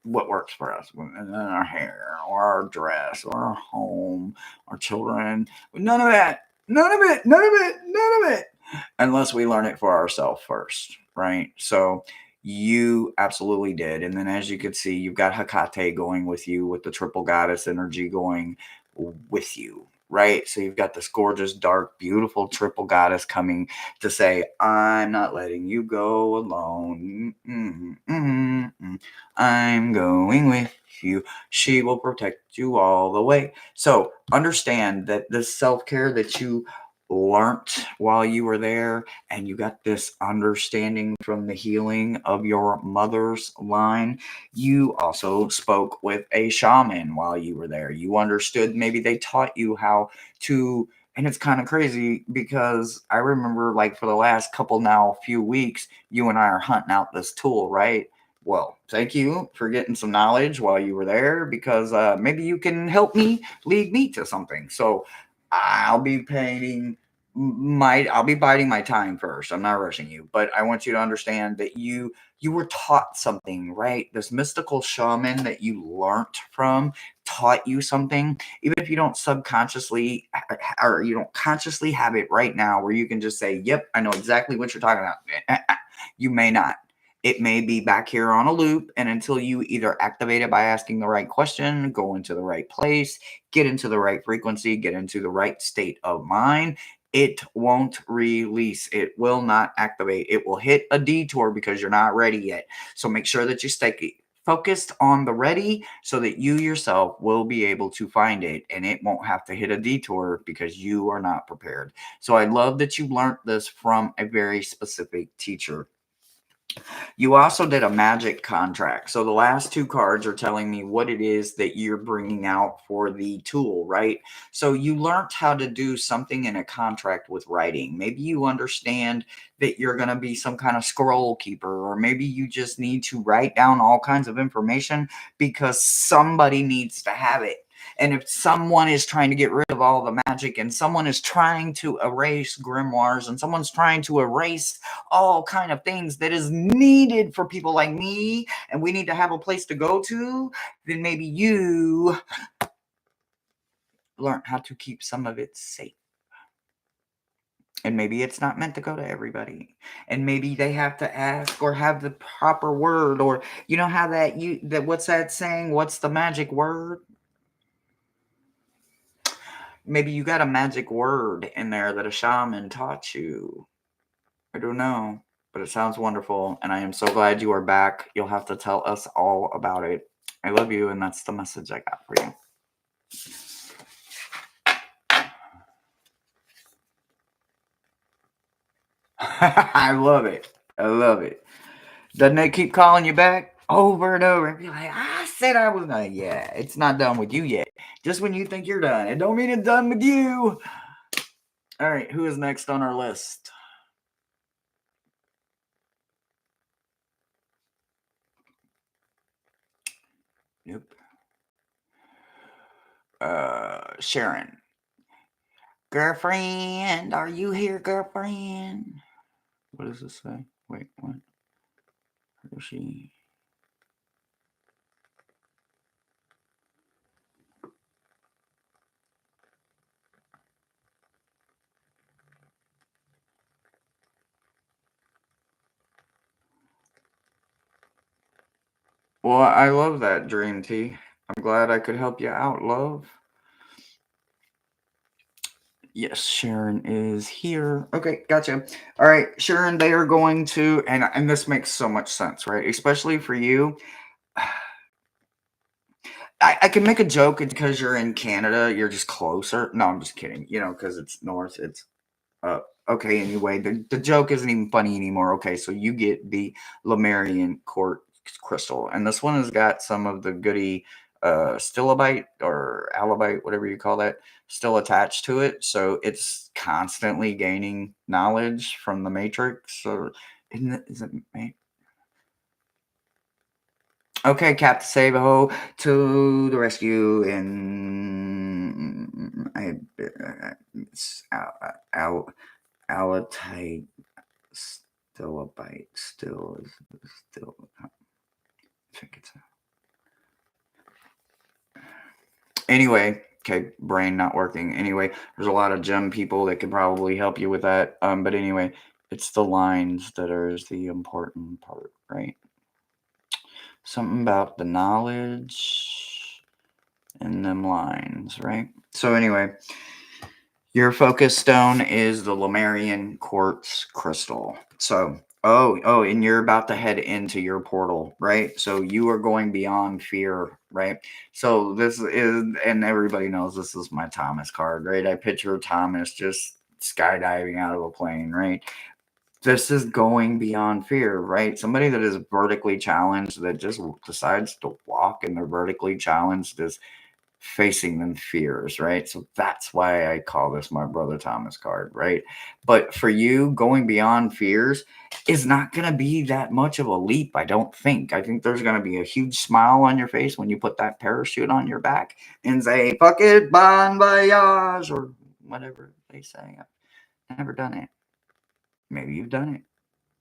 what works for us, and then our hair or our dress or our home, our children. None of that. None of it. None of it. None of it. Unless we learn it for ourselves first, right? So you absolutely did. And then, as you could see, you've got Hecate going with you, with the triple goddess energy going with you, right? So you've got this gorgeous, dark, beautiful triple goddess coming to say, I'm not letting you go alone. I'm going with you. She will protect you all the way. So understand that the self-care that you learnt while you were there, and you got this understanding from the healing of your mother's line. You also spoke with a shaman while you were there. You understood, maybe they taught you how to. And it's kind of crazy, because I remember, like, for the last few weeks, you and I are hunting out this tool, right? Well, thank you for getting some knowledge while you were there, because maybe you can help me lead me to something. So I'll be I'll be biding my time first. I'm not rushing you, but I want you to understand that you were taught something, right? This mystical shaman that you learned from taught you something, even if you don't subconsciously or you don't consciously have it right now, where you can just say, "Yep, I know exactly what you're talking about." You may not. It may be back here on a loop, and until you either activate it by asking the right question, go into the right place, get into the right frequency, get into the right state of mind, it won't release. It will not activate. It will hit a detour because you're not ready yet. So make sure that you stay focused on the ready, so that you yourself will be able to find it, and it won't have to hit a detour because you are not prepared. So I love that you learned this from a very specific teacher. You also did a magic contract. So the last two cards are telling me what it is that you're bringing out for the tool, right? So you learned how to do something in a contract with writing. Maybe you understand that you're going to be some kind of scroll keeper, or maybe you just need to write down all kinds of information because somebody needs to have it. And if someone is trying to get rid of all the magic, and someone is trying to erase grimoires, and someone's trying to erase all kind of things that is needed for people like me, and we need to have a place to go to, then maybe you learn how to keep some of it safe. And maybe it's not meant to go to everybody. And maybe they have to ask or have the proper word, or you know how that what's that saying? What's the magic word? Maybe you got a magic word in there that a shaman taught you. I don't know, but it sounds wonderful, and I am so glad you are back. You'll have to tell us all about it. I love you, and that's the message I got for you. I love it. I love it. Doesn't it keep calling you back over and over? And be like, I said I was not. Yeah, it's not done with you yet. Just when you think you're done, it don't mean it's done with you. All right, who is next on our list? Nope. Sharon. Girlfriend, are you here, girlfriend? What does this say? Wait, what? Where is she? Well, I love that, Dream Tea. I'm glad I could help you out, love. Yes, Sharon is here. Okay, gotcha. All right, Sharon, they are going to, and this makes so much sense, right? Especially for you. I can make a joke because you're in Canada, you're just closer. No, I'm just kidding. You know, because it's north. It's uh okay. Anyway, the joke isn't even funny anymore. Okay, so you get the Lemurian quartz crystal, and this one has got some of the goody stillabite or alabite, whatever you call that, still attached to it. So it's constantly gaining knowledge from the matrix. Or is it okay, Captain Sabo to the rescue, and it's Alatite stilabite still. I think it's anyway. Okay, brain not working. Anyway, there's a lot of gem people that could probably help you with that. But anyway, it's the lines that are the important part, right? Something about the knowledge in them lines, right? So anyway, your focus stone is the Lemurian quartz crystal. So, and you're about to head into your portal, right? So you are going beyond fear, right? So this is, and everybody knows this is my Thomas card, right? I picture Thomas just skydiving out of a plane, right? This is going beyond fear, right? Somebody that is vertically challenged, that just decides to walk and they're vertically challenged, is facing them fears, right? So that's why I call this my brother Thomas card, right? But for you, going beyond fears is not going to be that much of a leap, I don't think. I think there's going to be a huge smile on your face when you put that parachute on your back and say, fuck it, bon voyage, or whatever they say. I've never done it. Maybe you've done it.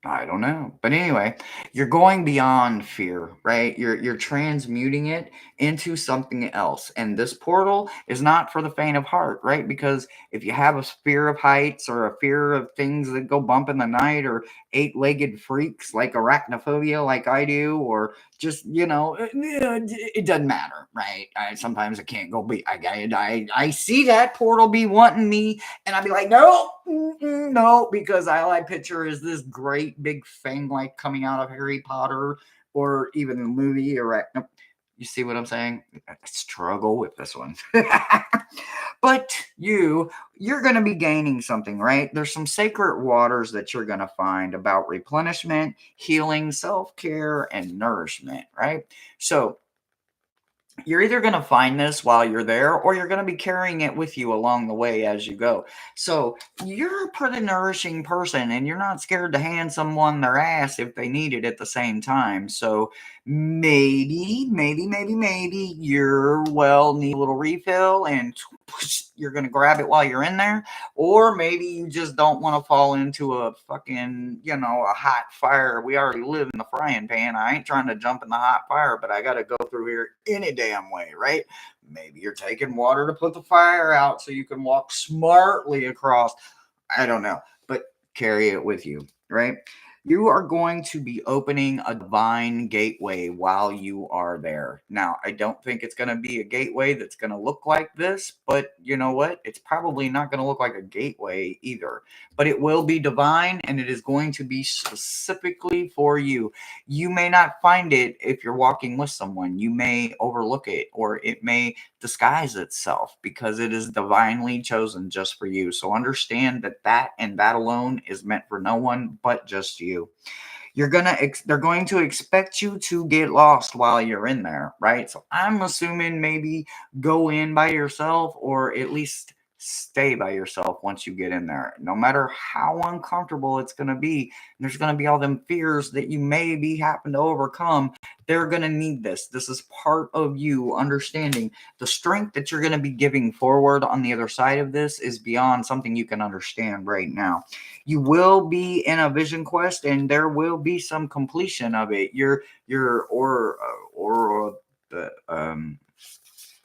I don't know. But anyway, you're going beyond fear, right? You're transmuting it into something else. And this portal is not for the faint of heart, right? Because if you have a fear of heights or a fear of things that go bump in the night, or eight-legged freaks like arachnophobia like I do, or just, it doesn't matter, right? Sometimes I can't go be I see that portal be wanting me, and I'd be like, no, no, because all I picture is this great big thing like coming out of Harry Potter or even the movie. You see what I'm saying? I struggle with this one. But you're going to be gaining something, right? There's some sacred waters that you're going to find about replenishment, healing, self-care, and nourishment, right? So you're either going to find this while you're there, or you're going to be carrying it with you along the way as you go. So you're a pretty nourishing person, and you're not scared to hand someone their ass if they need it at the same time. So maybe you're need a little refill, and you're going to grab it while you're in there. Or maybe you just don't want to fall into a fucking, a hot fire. We already live in the frying pan. I ain't trying to jump in the hot fire, but I got to go through here any damn way, right? Maybe you're taking water to put the fire out so you can walk smartly across. I don't know. carry it with you, right? You are going to be opening a divine gateway while you are there. Now, I don't think it's going to be a gateway that's going to look like this, but you know what? It's probably not going to look like a gateway either. But it will be divine, and it is going to be specifically for you. You may not find it if you're walking with someone. You may overlook it, or it may disguise itself because it is divinely chosen just for you. So understand that that and that alone is meant for no one but just you. They're going to expect you to get lost while you're in there, right? So I'm assuming maybe go in by yourself, or at least stay by yourself once you get in there. No matter how uncomfortable it's going to be, there's going to be all them fears that you maybe happen to overcome. They're going to need this. This is part of you understanding the strength that you're going to be giving forward on the other side of this is beyond something you can understand right now. You will be in a vision quest, and there will be some completion of it.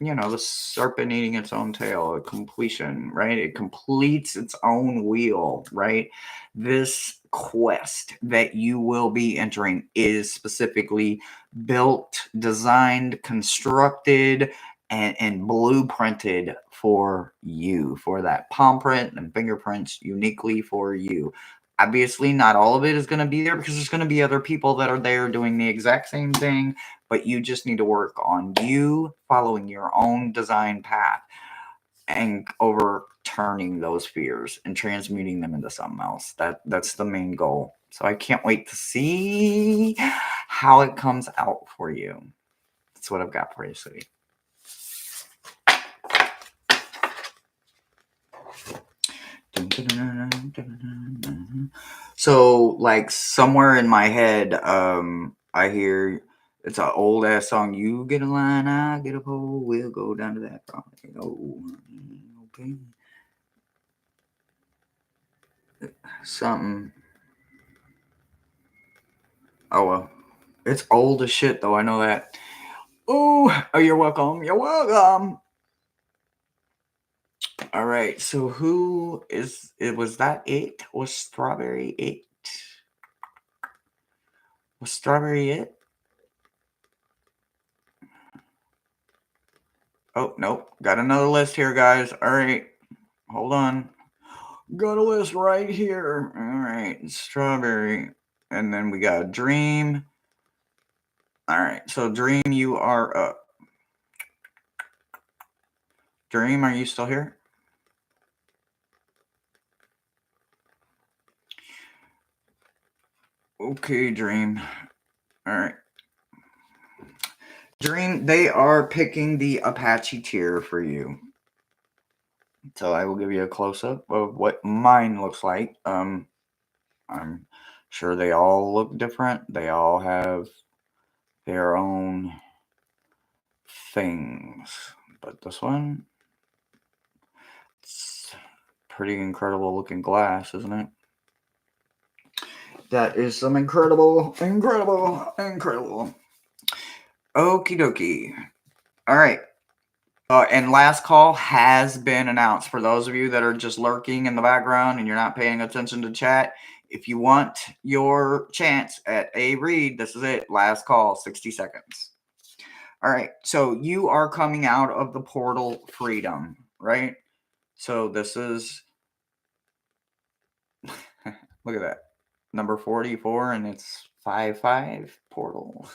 The serpent eating its own tail, a completion, right? It completes its own wheel, right? This quest that you will be entering is specifically built, designed, constructed, and blueprinted for you, for that palm print and fingerprints uniquely for you. Obviously, not all of it is going to be there because there's going to be other people that are there doing the exact same thing, but you just need to work on you following your own design path and overturning those fears and transmuting them into something else. That's the main goal. So I can't wait to see how it comes out for you. That's what I've got for you, City. So, like, somewhere in my head, I hear it's an old ass song. You get a line, I get a pole. We'll go down to that property. Oh, okay. Something. Oh well, it's old as shit though. I know that. Oh, you're welcome. You're welcome. All right. So who is it? Was that it? Was Strawberry it? Was Strawberry it? Oh, nope. Got another list here, guys. All right. Hold on. Got a list right here. All right. Strawberry. And then we got Dream. All right. So, Dream, you are up. Dream, are you still here? Okay, Dream. All right. Dream, they are picking the Apache tier for you. So I will give you a close-up of what mine looks like. I'm sure they all look different. They all have their own things. But this one, it's pretty incredible looking glass, isn't it? That is some incredible. Okie dokie. All right. And last call has been announced. For those of you that are just lurking in the background and you're not paying attention to chat, if you want your chance at a read, this is it. Last call, 60 seconds. All right. So you are coming out of the portal freedom, right? So this is, look at that. Number 44, and it's 5-5 portal.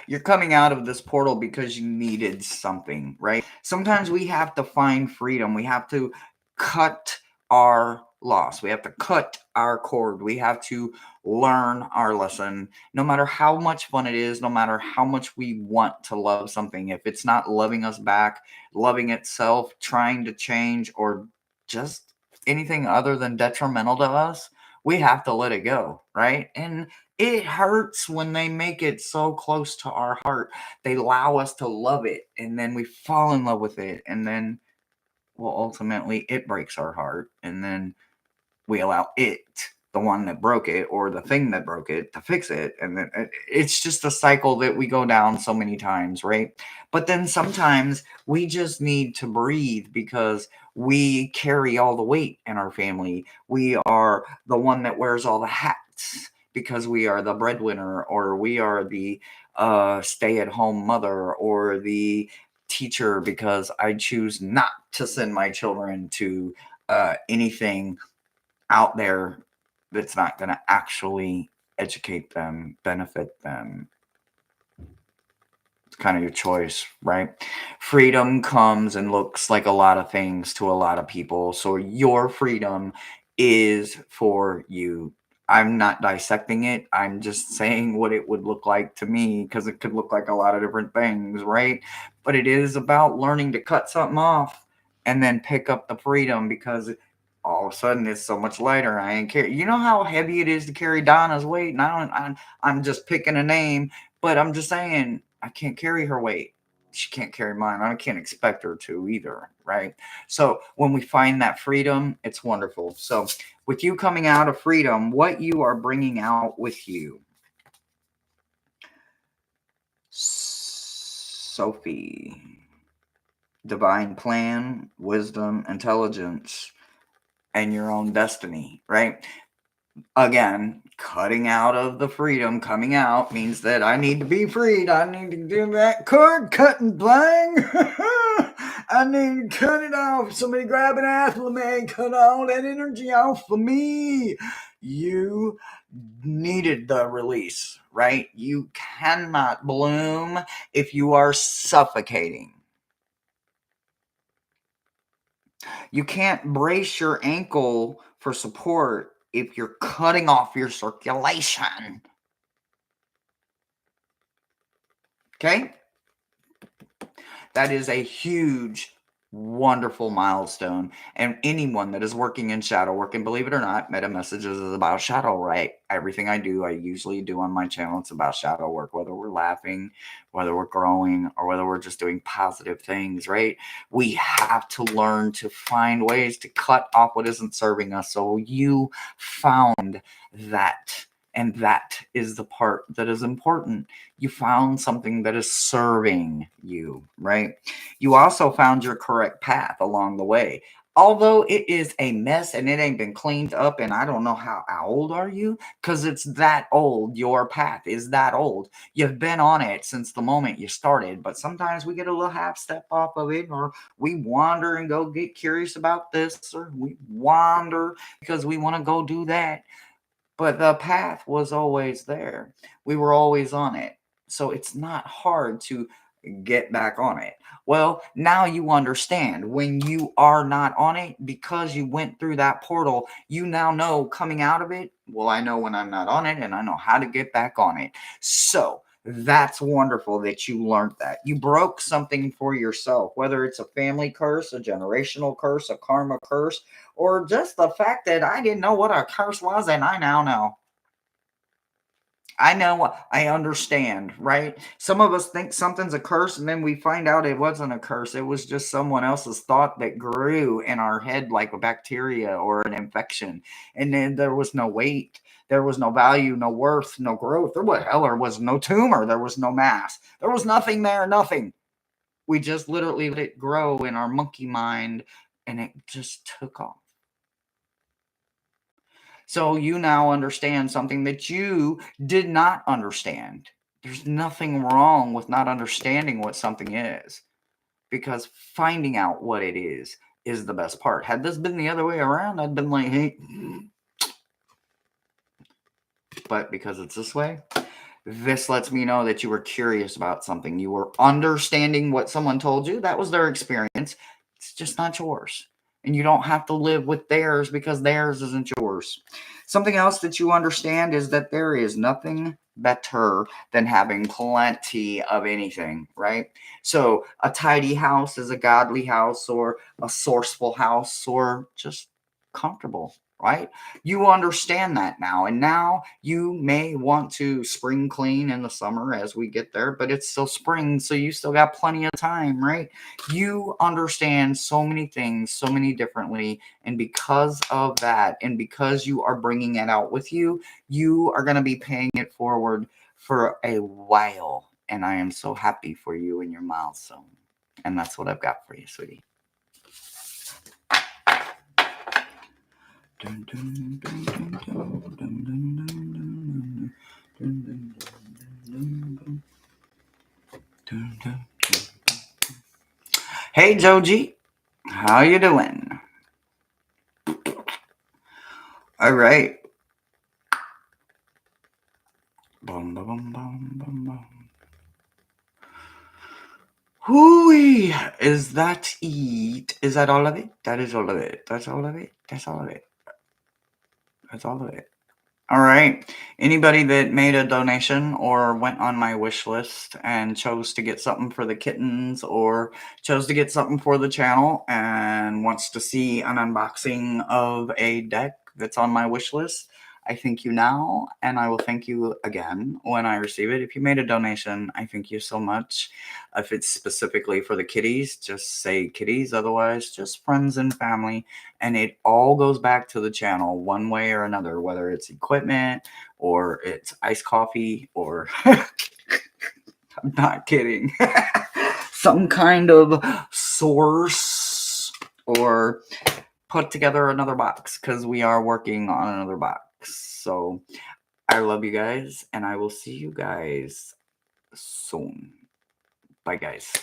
You're coming out of this portal because you needed something, right? Sometimes we have to find freedom. We have to cut our loss. We have to cut our cord. We have to learn our lesson. No matter how much fun it is, no matter how much we want to love something, if it's not loving us back, loving itself, trying to change, or just anything other than detrimental to us, we have to let it go, right? And it hurts when they make it so close to our heart. They allow us to love it, and then we fall in love with it, and then, well, ultimately, it breaks our heart, and then we allow it the one that broke it or the thing that broke it to fix it. And then it's just a cycle that we go down so many times, right? But then sometimes we just need to breathe because we carry all the weight in our family. We are the one that wears all the hats because we are the breadwinner, or we are the stay-at-home mother, or the teacher because I choose not to send my children to anything out there that's not going to actually educate them, benefit them. It's kind of your choice, right? Freedom comes and looks like a lot of things to a lot of people. So your freedom is for you. I'm not dissecting it. I'm just saying what it would look like to me, because it could look like a lot of different things, right? But it is about learning to cut something off and then pick up the freedom, because all of a sudden it's so much lighter. I ain't care. You know how heavy it is to carry Donna's weight? And I'm just picking a name, but I'm just saying I can't carry her weight. She can't carry mine. I can't expect her to either, right? So when we find that freedom, it's wonderful. So with you coming out of freedom, what you are bringing out with you, Sophie, divine plan, wisdom, intelligence, and your own destiny, right? Again, cutting out of the freedom, coming out means that I need to be freed. I need to do that cord cutting thing. I need to cut it off. Somebody grab an apple, man, cut all that energy off for me. You needed the release, right? You cannot bloom if you are suffocating. You can't brace your ankle for support if you're cutting off your circulation. Okay? That is a huge, wonderful milestone. And anyone that is working in shadow work, and believe it or not, Meta Messages is about shadow, right? Everything I do, I usually do on my channel, it's about shadow work, whether we're laughing, whether we're growing, or whether we're just doing positive things, right? We have to learn to find ways to cut off what isn't serving us. So you found that. And that is the part that is important. You found something that is serving you, right? You also found your correct path along the way. Although it is a mess and it ain't been cleaned up, and I don't know how old are you? Because it's that old. Your path is that old. You've been on it since the moment you started, but sometimes we get a little half step off of it, or we wander and go get curious about this, or we wander because we want to go do that. But the path was always there. We were always on it. So it's not hard to get back on it. Well, now you understand when you are not on it because you went through that portal. You now know coming out of it. Well, I know when I'm not on it, and I know how to get back on it. So that's wonderful that you learned that. You broke something for yourself, whether it's a family curse, a generational curse, a karma curse, or just the fact that I didn't know what a curse was and I now know. I know, I understand, right? Some of us think something's a curse and then we find out it wasn't a curse. It was just someone else's thought that grew in our head like a bacteria or an infection. And then there was no weight. There was no value, no worth, no growth. There was no tumor. There was no mass. There was nothing there, nothing. We just literally let it grow in our monkey mind and it just took off. So you now understand something that you did not understand. There's nothing wrong with not understanding what something is, because finding out what it is the best part. Had this been the other way around, I'd been like, hey, but because it's this way, this lets me know that you were curious about something. You were understanding what someone told you. That was their experience. It's just not yours. And you don't have to live with theirs because theirs isn't yours. Something else that you understand is that there is nothing better than having plenty of anything, right? So a tidy house is a godly house, or a sourceful house, or just comfortable. right? You understand that now. And now you may want to spring clean in the summer as we get there, but it's still spring, so you still got plenty of time, right? You understand so many things so many differently. And because of that, and because you are bringing it out with you, you are going to be paying it forward for a while. And I am so happy for you and your milestone. And that's what I've got for you, sweetie. Hey Joji, how you doing? All right. Bum, bum, bum, bum, bum. Hooey, is that it? Is that all of it? That is all of it. That's all of it. That's all of it. That's all of it. All right. Anybody that made a donation or went on my wish list and chose to get something for the kittens or chose to get something for the channel and wants to see an unboxing of a deck that's on my wish list, I thank you now, and I will thank you again when I receive it. If you made a donation, I thank you so much. If it's specifically for the kitties, just say kitties. Otherwise, just friends and family. And it all goes back to the channel one way or another, whether it's equipment or it's iced coffee or I'm not kidding. Some kind of source, or put together another box, because we are working on another box. So I love you guys, and I will see you guys soon. Bye, guys.